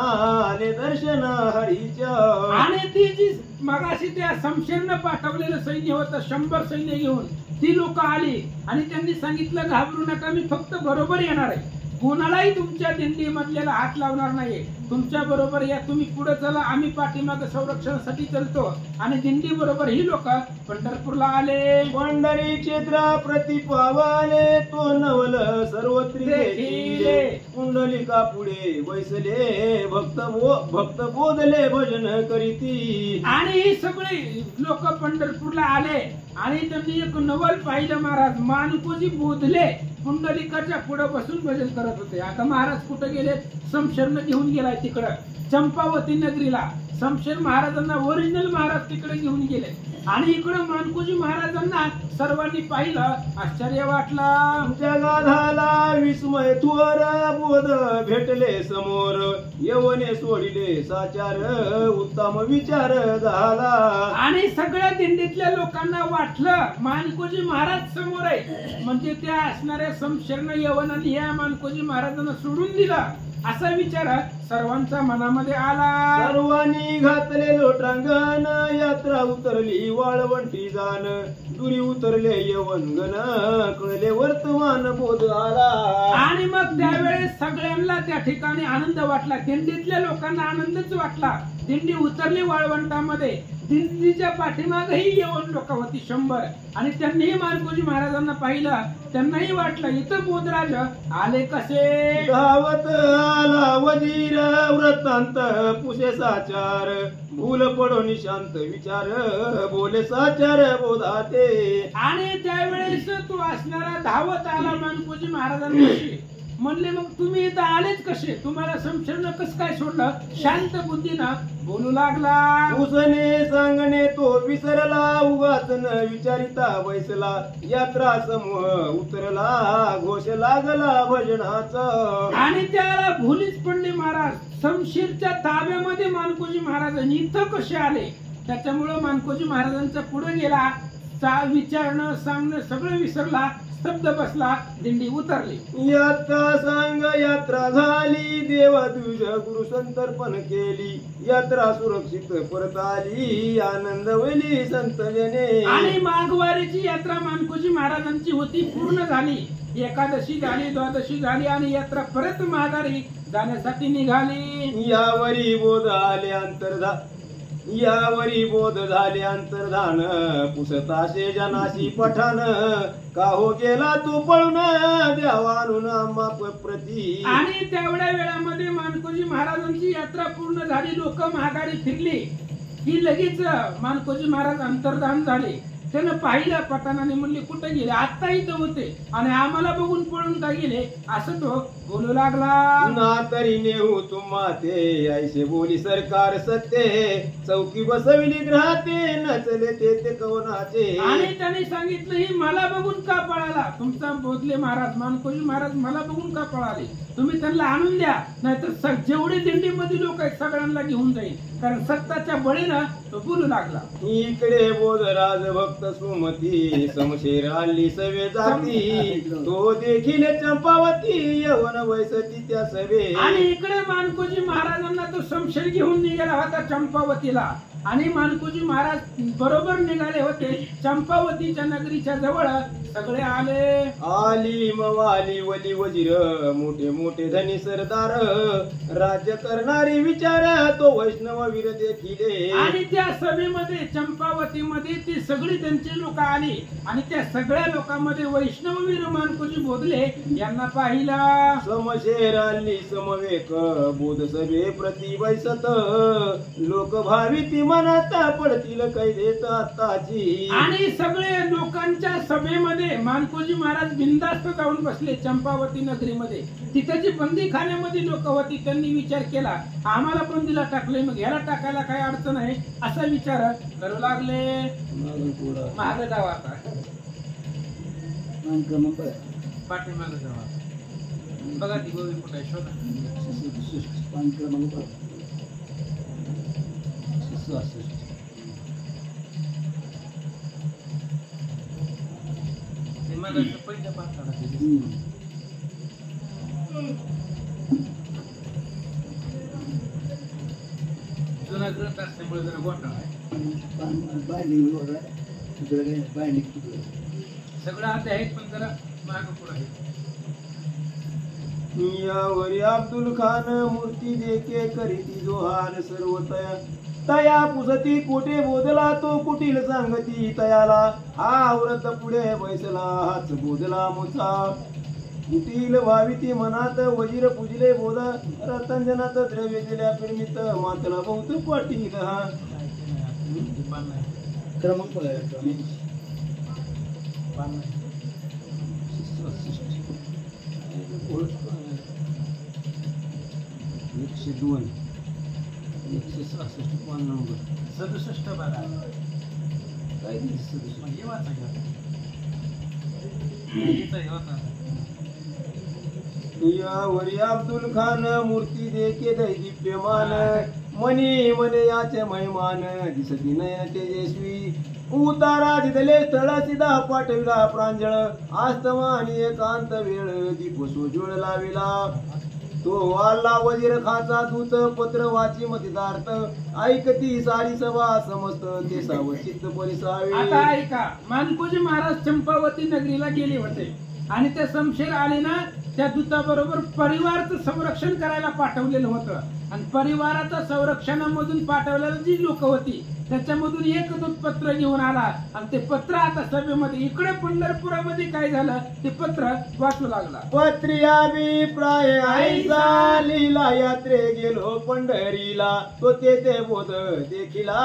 आले दर्शन हरीच्या. आणि ती जी मगाशी त्या शमशेरनं पाठवलेलं सैन्य होतं 100 सैन्य घेऊन ती लोक आली आणि त्यांनी सांगितलं घाबरू नका मी फक्त बरोबर येणार आहे कोणालाही तुमच्या दिंडी मधल्याला हात लावणार नाही. तुमच्या बरोबर या, तुम्ही पुढे चला, आम्ही पाठीमागे संरक्षणासाठी चलतो. आणि दिंडी बरोबर ही लोक पंढरपूरला आले. पंढरी क्षेत्रा प्रति पावाले तो नवल सर्वत्री देखिले. कुंडलिका पुढे बैसले भक्त बोधले भजन करीती. आणि ही सगळी लोक पंढरपूरला आले आणि त्यांनी एक नवल पाहिलं. महाराज मानकोजी बोधले कुंडलिकाच्या पुढे बसून भजन करत होते. आता महाराज कुठे गेले? शमशेरनं घेऊन गेलाय तिकडं चंपावती नगरीला. शमशेर महाराजांना ओरिजिनल महाराज तिकडे घेऊन गेले. आणि इकडं मानकोजी महाराजांना सर्वांनी पाहिलं, आश्चर्य वाटला. जगा झाला विस्मय थोर बोध भेटले समोर. यवने सोडिले साचार उत्तम विचार झाला. आणि सगळ्या दिंडीतल्या लोकांना वाटलं मानकोजी महाराज समोर आहे, म्हणजे त्या असणाऱ्या शमशेरनं यवनांनी या मानकोजी महाराजांना सोडून दिला असा विचार सर्वांच्या मनामध्ये आला. सर्वांनी घातले लोटांगण यात्रा उतरली वाळवंटी जाण. दुरी उतरले यवनगण कळले वर्तमान बोध आला. आणि मग त्यावेळेस सगळ्यांना त्या ठिकाणी आनंद वाटला. दिंडीतल्या लोकांना आनंदच वाटला. दिंडी उतरली वाळवंटामध्ये. दिंडीच्या पाठीमागही यवन लोक होती 100. आणि त्यांनीही मानकोजी महाराजांना पाहिलं. त्यांनाही वाटलं इथं बोधराज आले कसे. धावत आला वजीर वृत्तांत पुसे साचार. भूल पडो निशांत विचार बोले साचार बोधाते. आणि त्यावेळेस तो असणारा धावत आला मानकोजी महाराजांपाशी. म्हणले मग तुम्ही इथं आलेच कसे? तुम्हाला शमशेरनं कसं काय सोडलं? शांत बुद्धीनं बोलू लागला. उसने सांगणे तो विसरला उगाच न विचारिता बैसला. यात्रा समूह उतरला घोष लागला भजनाचा. आणि त्याला भुलीच पडली महाराज. शमशेरच्या ताब्यामध्ये मानकोजी महाराजांनी इथं कसे आले? त्याच्यामुळं मानकोजी महाराजांच्या पुढे गेला. विचारणं सांगणं सगळं विसरला. स्तब्ध बसला. दिंडी उतरली. यात्रा सांग यात्रा झाली. देवा तुझ्या गुरु संतर्पण केली. यात्रा सुरक्षित परत आली. आनंद वैली संतजने. आणि माघवारीची यात्रा मानकोजी महाराजांची होती, पूर्ण झाली. एकादशी झाली, द्वादशी झाली आणि यात्रा परत माघारी जाण्यासाठी निघाली. यावरी बोध आले अंतर्धान. यावरी बोध झाले अंतर्धान. पुसताशे जनाशी पठाण. का हो गेला तू पळून द्यावानून आम्हा प्रती. आणि तेवढ्या वेळामध्ये मानकोजी महाराजांची यात्रा पूर्ण झाली. लोक माघारी फिरली की लगेच मानकोजी महाराज अंतर्धान झाले. त्यानं पाहिलं पठाणाने. म्हणले कुठे गेले? आता इथं होते आणि आम्हाला बघून पळून का गेले असं तो बोलू लागला. ना तरी नेऊ तुम्हा ते ऐसे बोली सरकार सत्य. चौकी बसविली ग्रहाते नचले ते कवनाचे. आणि त्याने सांगितलं ही मला बघून का पळाला? तुमचा बोधले महाराज मानकोजी महाराज मला बघून का पळाले? तुम्ही त्यांना आणून द्या, नाहीतर जेवढे दिंडीमध्ये लोक आहेत सगळ्यांना घेऊन जाईल. कारण सत्ताच्या बळीनं तो बोलू लागला. इकडे बोध राजभक्त सुमती. समशेर आली सवे जाती. तो देखील चंपावती यवन वैसती त्या सवे. आणि इकडे मानकोजी महाराजांना तो शमशेर घेऊन निघाला होता चंपावतीला. आणि मानकोजी महाराज बरोबर निघाले होते. चंपावतीच्या नगरीच्या जवळ सगळे आले. आली मवाली वली वजीर मोठे मोठे धनी सरदार. राज्य करणारी विचार तो वैष्णव वीर देखिले. आणि त्या सभेमध्ये चंपावतीमध्ये ती सगळी त्यांची लोक आली. आणि त्या सगळ्या लोकांमध्ये वैष्णववीर मानकोजी बोधले यांना पाहिला. समशेर आली समवेक बोध सभे प्रति वैसत. लोक भाविती मनात पडतील कैदेत आताची. आणि सगळे लोकांच्या सभेमध्ये मानकोजी महाराज बिनधास्त जाऊन बसले चंपावती नगरीमध्ये. तिथे जी बंदीखान्यामध्ये लोक होती त्यांनी विचार केला आम्हाला बंदीला टाकले, मग ह्याला टाकायला काही अडचण आहे असा विचार करू लागले. मागे जावा आता, पाठीमागे जावा. बघा ती गोवी कुठे आहे शोधा. पहिल्या पाठाला जुना ग्रंथ असल्यामुळे जरा घोटाळा आहे. सगळं आता आहेत पण जरा माग पुढे आहे. यावरी अब्दुल खान मूर्ती देखे करीती जोहार सर्व तया तया पुसती कोठे बोधला तो कुटील सांगती तयाला हा व्रत पुढे बैसला हाच बोधला मुचा कुटील भाविती मनात वजीर पूजले बोध रतंजनात द्रव्य दिल्या निर्मित मातला बहुत पाटील हा क्रमांक एकशे 2 166 पान नंबर 67 बघा काय म्हणजे वाचा यावरी अब्दुल खान मूर्ती देखे दैदिप्यमान मनी मने याचे महिमान दिसती नयन तेजस्वी उतारा दिदले स्थळ सिधा पाठविला प्रांजळ आस्तमा आणि एकांत वेळ दीप सोजूळ लाविला तो आला वजीर खाचा दूत पत्र वाची मतिदार्थ ऐकती सारी सभा समस्त ते सावचित्त परिसावे आता ऐका मानकोजी महाराज चंपावती नगरीला गेले होते आणि ते शमशेर आले ना त्या दूताबरोबर परिवाराचं संरक्षण करायला पाठवलेलं होतं आणि परिवाराच्या संरक्षणामधून पाठवलेली जी लोक होती त्याच्यामधून एक दूत पत्र घेऊन आला आणि ते पत्र आता सभेमध्ये इकडे पंढरपुरामध्ये काय झालं ते पत्र वाचू लागला. पत्रियाभिप्राय आईचा लीला यात्रे गेलो पंढरीला तो ते बोध देखिला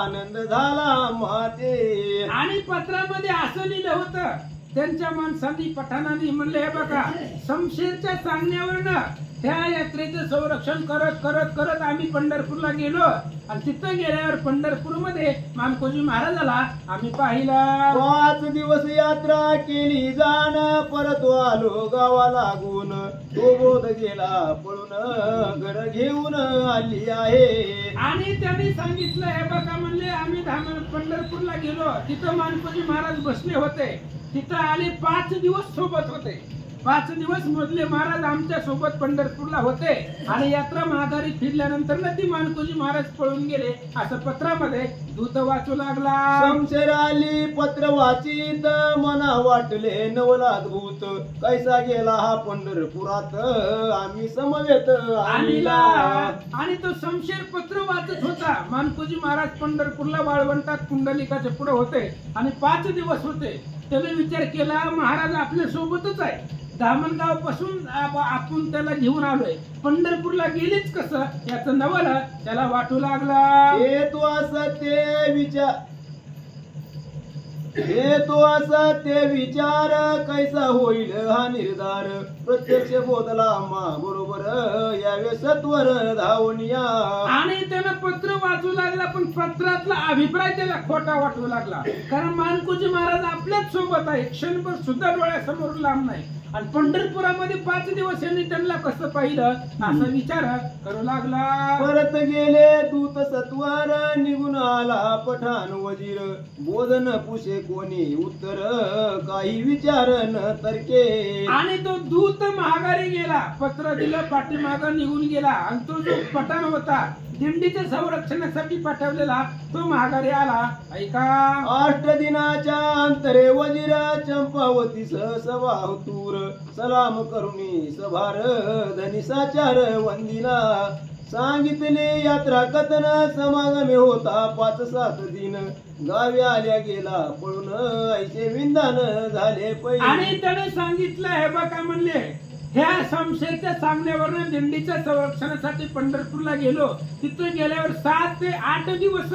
आनंद झाला माते. आणि पत्रामध्ये असं लिहिलं होतं त्यांच्या माणसांनी पठाणांनी म्हणले हे बघा शमशेरच्या सांगण्यावरनं त्या यात्रेचं संरक्षण करत करत करत आम्ही पंढरपूरला गेलो आणि तिथं गेल्यावर पंढरपूरमध्ये मानकोजी महाराजाला आम्ही पाहिलं. 5 दिवस यात्रा केली जाण परत आलो गावा लागून तो बोध गेला पळून घर घेऊन आली आहे. आणि त्यांनी सांगितलं हे बघा म्हणले आम्ही पंढरपूरला गेलो तिथं मानकोजी महाराज बसले होते तिथं आले 5 दिवस सोबत होते 5 दिवस मधले महाराज आमच्या सोबत पंढरपूरला होते आणि यात्रा माघारी फिरल्यानंतर ना ती मानकोजी महाराज पळून गेले असं पत्रामध्ये दूत वाचू लागला. शमशेर आली पत्र वाचित मना वाटले नवलाद्भूत कैसा गेला हा पंढरपुरात आम्ही समवेत आलीला. आणि तो शमशेर पत्र वाचत होता मानकोजी महाराज पंढरपूरला वाळवंटात कुंडलिकाच्या पुढे होते आणि 5 दिवस होते. त्याने विचार केला महाराज आपल्या सोबतच आहे धामणगाव पासून आपण त्याला घेऊन आलोय पंढरपूरला गेलीच कसं याचं नवल त्याला वाटू लागला. हे तो असा ते विचार कैसा होईल हा निर्धार प्रत्यक्ष बोधला मा बरोबर यावे सत्वर धावूनिया. आणि त्यानं पत्र वाचू लागला पण पत्रातला अभिप्राय त्याला खोटा वाटू लागला कारण मानकोजी महाराज आपल्याच सोबत आहे क्षणभर सुद्धा डोळ्यासमोर लांब नाही आणि पंढरपुरामध्ये 5 दिवस यांनी त्यांना कसं पाहिलं असा विचार करू लागला. परत गेले दूत सत्वर निघून आला पठाण वजीर बोधन पुषे कोणी उत्तर काही विचार न तरके. आणि तो दूत महागारी गेला पत्र दिलं पाठीमाग निघून गेला आणि तो जो पठाण होता दिंडीच्या संरक्षणासाठी पाठवलेला तो महागारी आला. ऐका 8 दिनाच्या अंतरे वजीर चंपावती सभा तूर सलाम करुणी सभार धनिसाचार वंदिला सांगितले यात्रा कथन समागमे होता 5-7 दिन गावी आल्या गेला पळून ऐसे विंदान झाले पहिले. आणि त्याने सांगितलं हे बघा म्हणले ह्या शमशेरच्या सांगण्यावरनं दिंडीच्या संरक्षणासाठी पंढरपूरला गेलो तिथं गेल्यावर 7 ते 8 दिवस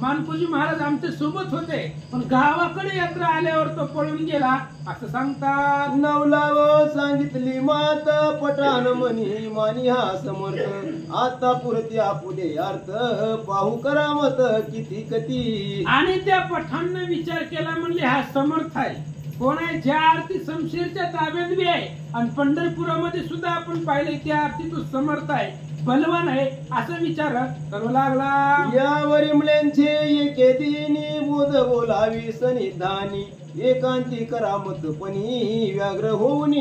मानकोजी महाराज आमच्या सोबत होते पण गावाकडे यात्रा आल्यावर तो पळून गेला असं सांगतात. नवलाव सांगितली मात पठाण मनी मानी हा समर्थ आता पुरती आपुले अर्थ पाहू करामत किती कती. आणि त्या पठाणनं विचार केला म्हणले हा समर्थ आहे कोण आहे ज्या आरती शमशेरच्या ताब्यात बी आहे आणि पंढरपुरामध्ये सुद्धा आपण पाहिले त्या आरती तो समर्थ आहे बलवान आहे असा विचार करू लागला. यावरी मुलांचे एके दिनी बोध बोलावी सनिधानी एकांती करामतपणी व्याघ्र होऊन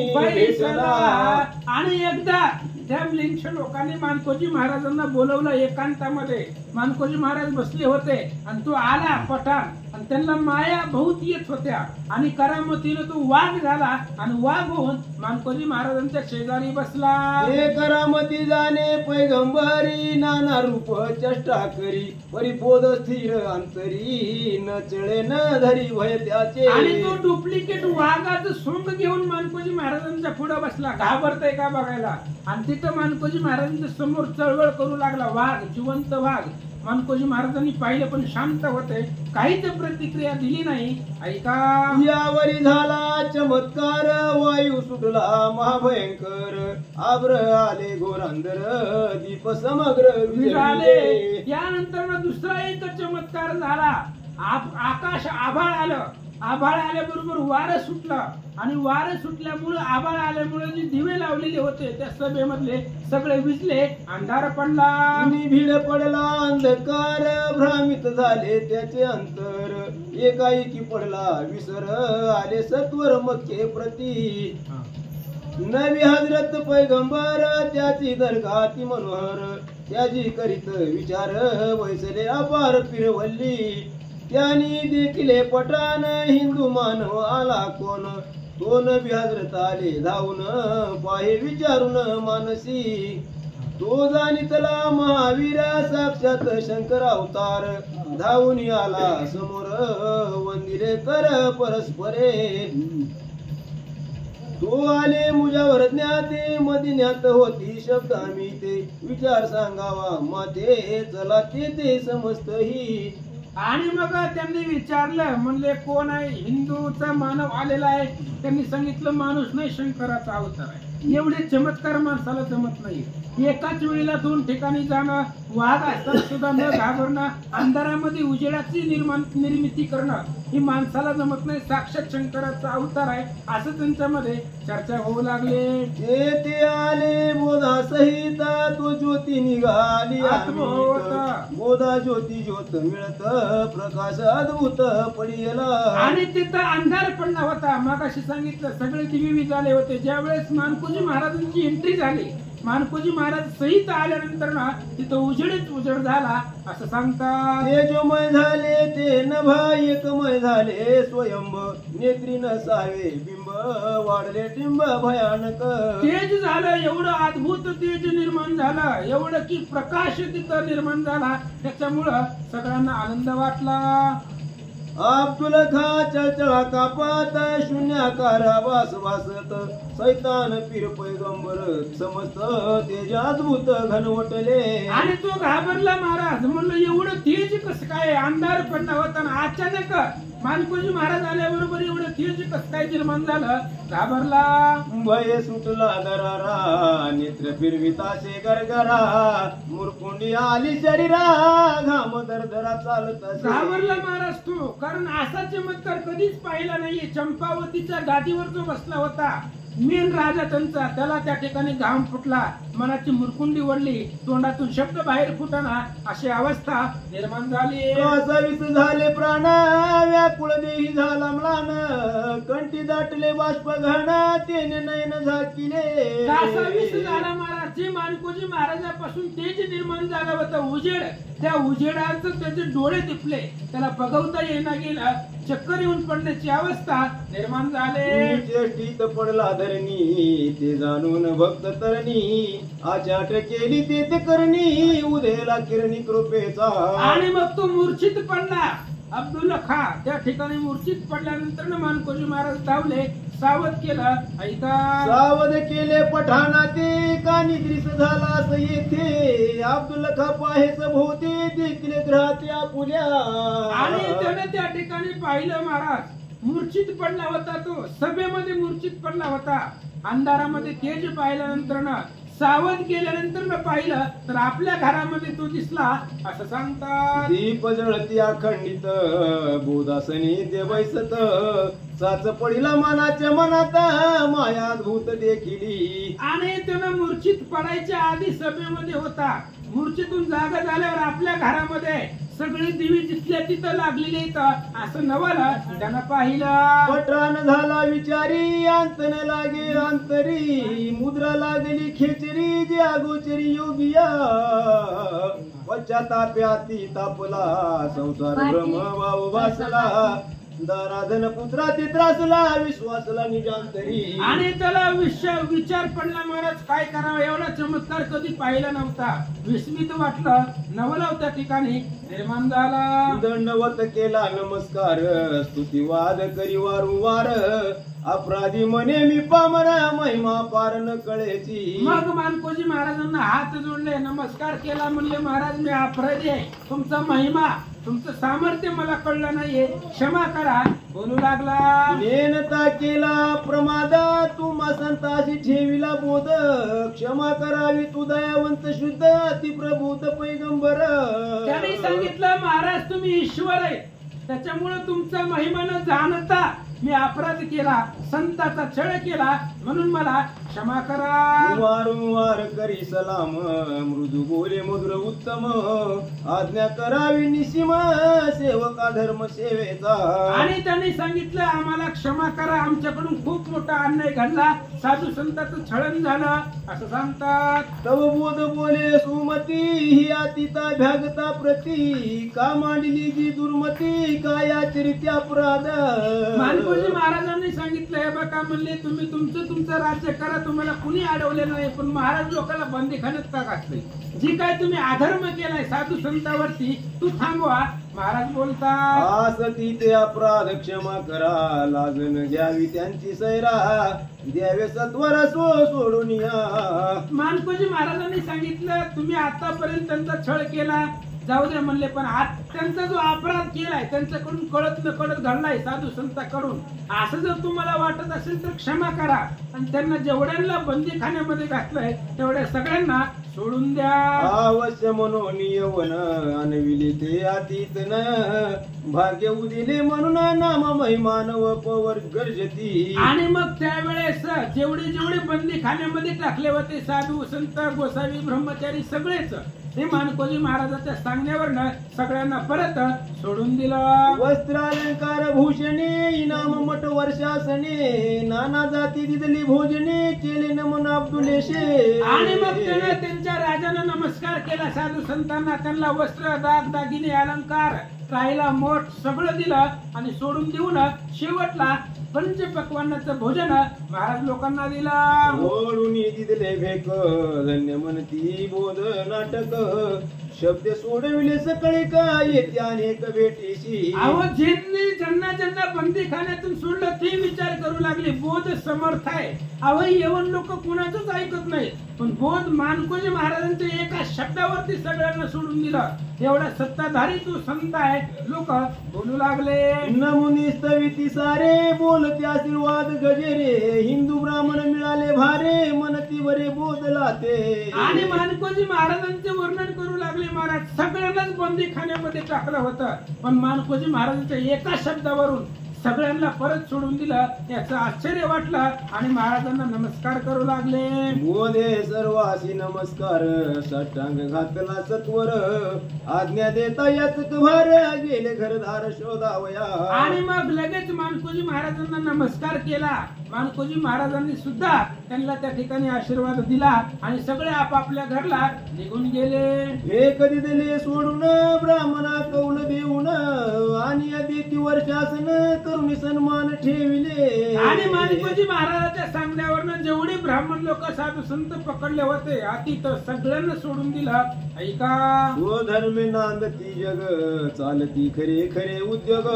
आणि एकदा त्या लिंगच्या लोकांनी मानकोजी महाराजांना बोलवलं एकांतामध्ये मानकोजी महाराज बसले होते आणि तो आला पठाण आणि त्यांना माया बहुत येत होत्या आणि करामतीनं तो वाघ झाला आणि वाघ होऊन मानकोजी महाराजांच्या शेजारी बसला. हे करामती जाणे पैगंबरी नाना रूप चेष्टा करी परिबोध स्थिर अंतरी न चळे न धरी भय त्याचे. आणि तो डुप्लिकेट वाघाचं सोंग घेऊन मानकोजी महाराजांच्या पुढे बसला. घाबरतय का बघायला. आणि तिथं मानकोजी महाराजांच्या समोर चळवळ करू लागला. वाघ, जिवंत वाघ. मानकोजी महाराजांनी पाहिलं पण शांत होते, काहीच प्रतिक्रिया दिली नाही. ऐका, यावरी झाला चमत्कार वायू सुटला महाभयंकर आब्र आले घोरांदर दीप समग्र विझाले. यानंतर दुसरा एक चमत्कार झाला. आकाश आभाळ आलं. आभाळ आल्याबरोबर वारं सुटलं आणि वारं सुटल्यामुळे आभाळ आल्यामुळे जे दिवे लावलेले होते त्या सभेमधले सगळे विझले. अंधार पडला. भीड पडला अंधकार भ्रामित झाले त्याचे अंतर एकाएकी पडला विसर आले सत्वर मक्के प्रती. नबी हजरत पैगंबर त्याची दरगाती मनोहर त्याची करीत विचार वैसले अपार पिरवल्ली. त्यांनी देखिले पठाण हिंदू मानव आला कोण तो नबी हजरत आले धावून पाहे विचारून मानसी. तो जाणितला महावीर साक्षात शंकर अवतार धावून आला समोर वंदिले कर परस्परे. तो आले मुजावर ज्ञाते मदिन्यात होती शब्द आम्ही ते विचार सांगावा माते चला ते समजत ही. आणि मग त्यांनी विचारलं, म्हणले कोण आहे? हिंदूचा मानव आलेला आहे. त्यांनी सांगितलं माणूस नाही, शंकराचा अवतार आहे. एवढे चमत्कार माणसाला जमत नाही. एकाच वेळेला दोन ठिकाणी जाणं, वाघ असताना सुद्धा न घाबरणं, अंधारामध्ये उजेडाची निर्मिती करणं ही माणसाला जमत नाही. साक्षात शंकराचा अवतार आहे असं त्यांच्यामध्ये चर्चा होऊ लागले. ते आले बोधा सहित तो ज्योती निघाली बोधा ज्योती ज्योत मिळत प्रकाश अद्भुत पडियला. आणि तिथं अंधार पडला होता. मगाशी सांगितलं सगळे दिवे विझाले होते. ज्यावेळेस मानकोजी महाराजांची एंट्री झाली, मानकोजी महाराज सहित आल्यानंतर ना तिथं उजेड झाला असं सांगतात. तेजोमय झाले ते नभा एकमय झाले स्वयंभ नेत्री नसावे बिंब वाढले टिंब भयानक. तेज झालं, एवढं अद्भुत तेज निर्माण झालं, एवढं की प्रकाश तिथं निर्माण झाला. त्याच्यामुळं सगळ्यांना आनंद वाटला. अब्दुल खा चळचळा कापात शून्याकार वास वासत सैतान पीर पैगंबर समस्त तेज अद्भुत घनवटले. आणि तो घाबरला महाराज. म्हणलं एवढं तेज कसं काय? अंधार पडला होता ना अचानक मानकोजी महाराज आल्याबरोबर एवढं तेज कसं काय निर्माण झालं? घाबरला. भय सुटला दरारा नेत्र फिरविताशे गरगरा मुरकुंडी आली शरीरा घाम दरदरा चालत घाबरला महाराज तो. कारण असा चमत्कार कधीच पाहिला नाहीये. चंपावतीच्या गादीवर जो बसला होता मेन राजा त्यांचा, त्याला त्या ठिकाणी घाम फुटला, मनाची मुरकुंडी वळली, तोंडातून शब्द बाहेर फुटना अशी अवस्था निर्माण झाली. झाले प्राण व्याकुळ देही झाला म्लान कंठी दाटले बाष्प घन तेने नयन झाकिले. झाला महाराज. जे मानकोजी महाराजापासून तेज निर्माण झालं होतं उजेड, त्या उजेडाचं त्याचे डोळे दिपले, त्याला बघवता येईना गेलं. चक्कर येऊन पडण्याची अवस्था निर्माण झाले. चेष्टीत पडला धरणी ते जाणून भक्त तरणी आचाट केली ते करणी उदेला किरणी कृपेचा. आणि मग तो मूर्छित पडला. अब्दुल खा त्या ठिकाणी मूर्छित पडल्यानंतर मानकोजी महाराज धावले, सावध केलं. ऐका, सावध केले पठाणा ते कानी ग्रीस झाला असं येथे अब्दुल खा पाहेच भोवते देखील ग्रहात आपुल्या. आणि त्याने त्या ठिकाणी पाहिलं महाराज मूर्छित पडला होता. तो सभेमध्ये मूर्छित पडला होता. अंधारामध्ये तेज पाहिल्यानंतर ना सावध केल्यानंतर पाहिलं तर आपल्या घरामध्ये तो दिसला असं सांगतात. दीप जळती अखंडित बोधासनी ते बैसत चाच पडिला मनाच्या मनात मायाद्भूत देखिली. आणि त्यानं मूर्छित पडायच्या आधी सभेमध्ये होता. मूर्छेतून जागा झाल्यावर आपल्या घरामध्ये सगळी दिवी जिथल्या तिथं लागलेली इथं असं नवलं त्यानं पाहिलं. पठाण झाला विचारी अंतन लागे अंतरी मुद्रा लागली खेचरी जी अगोचरी योगिया पश्चाताप्याती तापला संसार भ्रम भाव वासला दाराधन पुत्राती त्रासला विश्वासला निजांतरी आणि त्याला विचार पडला महाराज काय करावं, एवढा चमत्कार कधी पाहिला नव्हता. विस्मित वाटलं, नवलाव त्या ठिकाणी निर्माण झाला. दंडवत केला नमस्कार स्तुतिवाद करी वारंवार अपराधी म्हणे मी पामर महिमा पार न कळेची. मग मानकोजी महाराजांना हात जोडले, नमस्कार केला, म्हणले महाराज मी अपराधी आहे, तुमचा महिमा तुमचं सामर्थ्य मला कळलं नाहीये, क्षमा करा. बोलू लागला, नेनता केला प्रमादा तू संताशी ठेविला बोध क्षमा करावी तू दयावंत शुद्ध अति प्रभूत पैगंबर. त्यांनी सांगितलं महाराज तुम्ही ईश्वर आहे, त्याच्यामुळे तुमचा महिमा न जाणता मी अपराध केला, संताचा छळ केला, म्हणून मला क्षमा करा. वारंवार करी सलाम मृदू बोले मधुर उत्तम आज्ञा करावी निसीम सेवका धर्म सेवेचा. आणि त्यांनी सांगितलं आम्हाला क्षमा करा, आमच्याकडून खूप मोठा अन्याय घडला, साधू संतांचं छळण झालं असं सांगतात. तव बोध बोले सुमती ही अतिता भ्यागता प्रती का मांडली जी दुर्मती काय आचरित्या अपराध. मानकोजी महाराजांनी सांगितलं हे बघा म्हणले तुम्ही तुमचं राज्य करा, तुम्हाला कुणी अडवले नाही, पण महाराज लोकांना बंदीखान्यात का घातले, जी काय तुम्ही अधर्म केलाय साधू संतांवरती तू थांबवा. महाराज बोलता आसती ते अपराध क्षमा करा लाजन घ्यावी त्यांची सैरा द्यावे सत्वर सोडून या. मानकोजी महाराजांनी सांगितलं तुम्ही आतापर्यंत त्यांचा छळ केला जाऊ दे म्हणले, पण आज त्यांचा जो अपराध केलाय त्यांच्याकडून कळत न कळत घडलाय साधू संतांकडून, असं जर तुम्हाला वाटत असेल तर क्षमा करा आणि त्यांना जेवढ्यांना बंदीखान्यामध्ये घातलंय तेवढ्या सगळ्यांना सोडून द्या. अवश्य म्हणून यवन अनविले ते अतीत न भाग्य उदिले म्हणून नाम महिमान व पवर गर्जती. आणि मग त्यावेळेस जेवढे बंदीखान्यामध्ये टाकले होते साधू संत गोसावी ब्रह्मचारी सगळेच ते मानकोजी महाराजाच्या सांगण्यावरनं सगळ्यांना परत सोडून दिलं. वस्त्रालंकार भूषणे इनाम मठ वर्षासने नाना जाती दिदली भोजने केले नमन अब्दुलेशे. आणि मग त्याने त्यांच्या राजाला नमस्कार केला साधू संतांना, त्यांना वस्त्र दाग दागिने अलंकार खायला मोठ सगळं दिलं आणि सोडून देऊन शेवटला पंचपक्वान्नाचं भोजन महाराज लोकांना दिला. ओढून दिदले भेक धन्य म्हणती बोध नाटक शब्द सोडविले सकाळी का येते अनेक भेटीशी. अहो ज्यांना बंदीखान्यातून सोडलं ते विचार करू लागले बोध समर्थ आहे. अहो येऊन लोक कुणाचंच ऐकत नाही, पण बोध मानकोजी महाराजांच्या एका शब्दावरती सगळ्यांना सोडून दिलं. एवढा सत्ताधारी तू संत आहे, लोक बोलू लागले. नमुनी स्तविती सारे बोलते आशीर्वाद गजेरे हिंदू ब्राह्मण मिळाले भारे मनती बरे बोधला ते. आणि मानकोजी महाराजांचे वर्णन करू लागले. महाराज सगळ्यांनाच बंदीखान्यामध्ये टाकलं होतं, पण मानकोजी महाराजांच्या एका शब्दावरून सगळ्यांना परत सोडून दिलं. याचं आश्चर्य वाटलं आणि महाराजांना नमस्कार करू लागले. बोधे सर्वासी नमस्कार साष्टांग घातला सत्वर आज्ञा देता याच भार गेले घरदार शोधावया. आणि मग लगेच मानकोजी महाराजांना नमस्कार केला. मानकोजी महाराजांनी सुद्धा त्यांना त्या ठिकाणी आशीर्वाद दिला आणि सगळे आपापल्या घरला निघून गेले. हे कधी दिले सोडून ब्राह्मणा कौल देऊन आणि देती वर्षासन करून सन्मान ठेविले. आणि मानकोजी महाराजांच्या सांगण्यावरनं जेवढे ब्राह्मण लोक साधू संत पकडले होते अतीत सगळ्यांना सोडून दिलं. ऐका वो धर्मे नांदती जग चालती खरे खरे उद्योग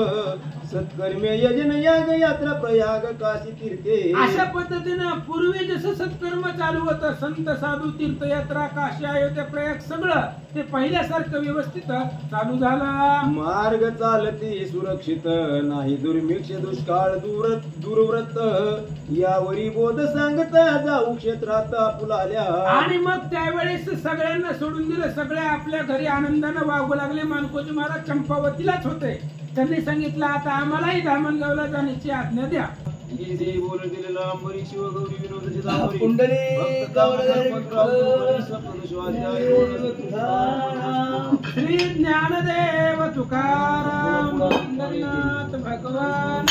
सत्कर्मे यजन याग यात्रा प्रयाग काशी तीर्थे. अशा पद्धतीनं पूर्वी जसं सत्कर्म चालू होतं संत साधू तीर्थयात्रा काशी अयोध्या प्रयाग सगळं ते पहिल्यासारखं व्यवस्थित चालू झालं. मार्ग चालती सुरक्षित नाही दुर्भिक्ष दुष्काळ दुर्व्रत यावरी बोध सांगता जाऊ क्षेत्रात फुलाल्या. आणि मग त्यावेळेस सगळ्यांना सोडून दिलं. सगळे आपल्या घरी आनंदानं वागू लागले. मानकोजी महाराज चंपावतीलाच होते. त्यांनी सांगितलं आता आम्हालाही धामणगावला जाण्याची आज्ञा द्या. बोल दिलेला अंबरी शिवगौरी विनोदाची दांबरी कुंडली श्री ज्ञानदेव तुकाराम भगवान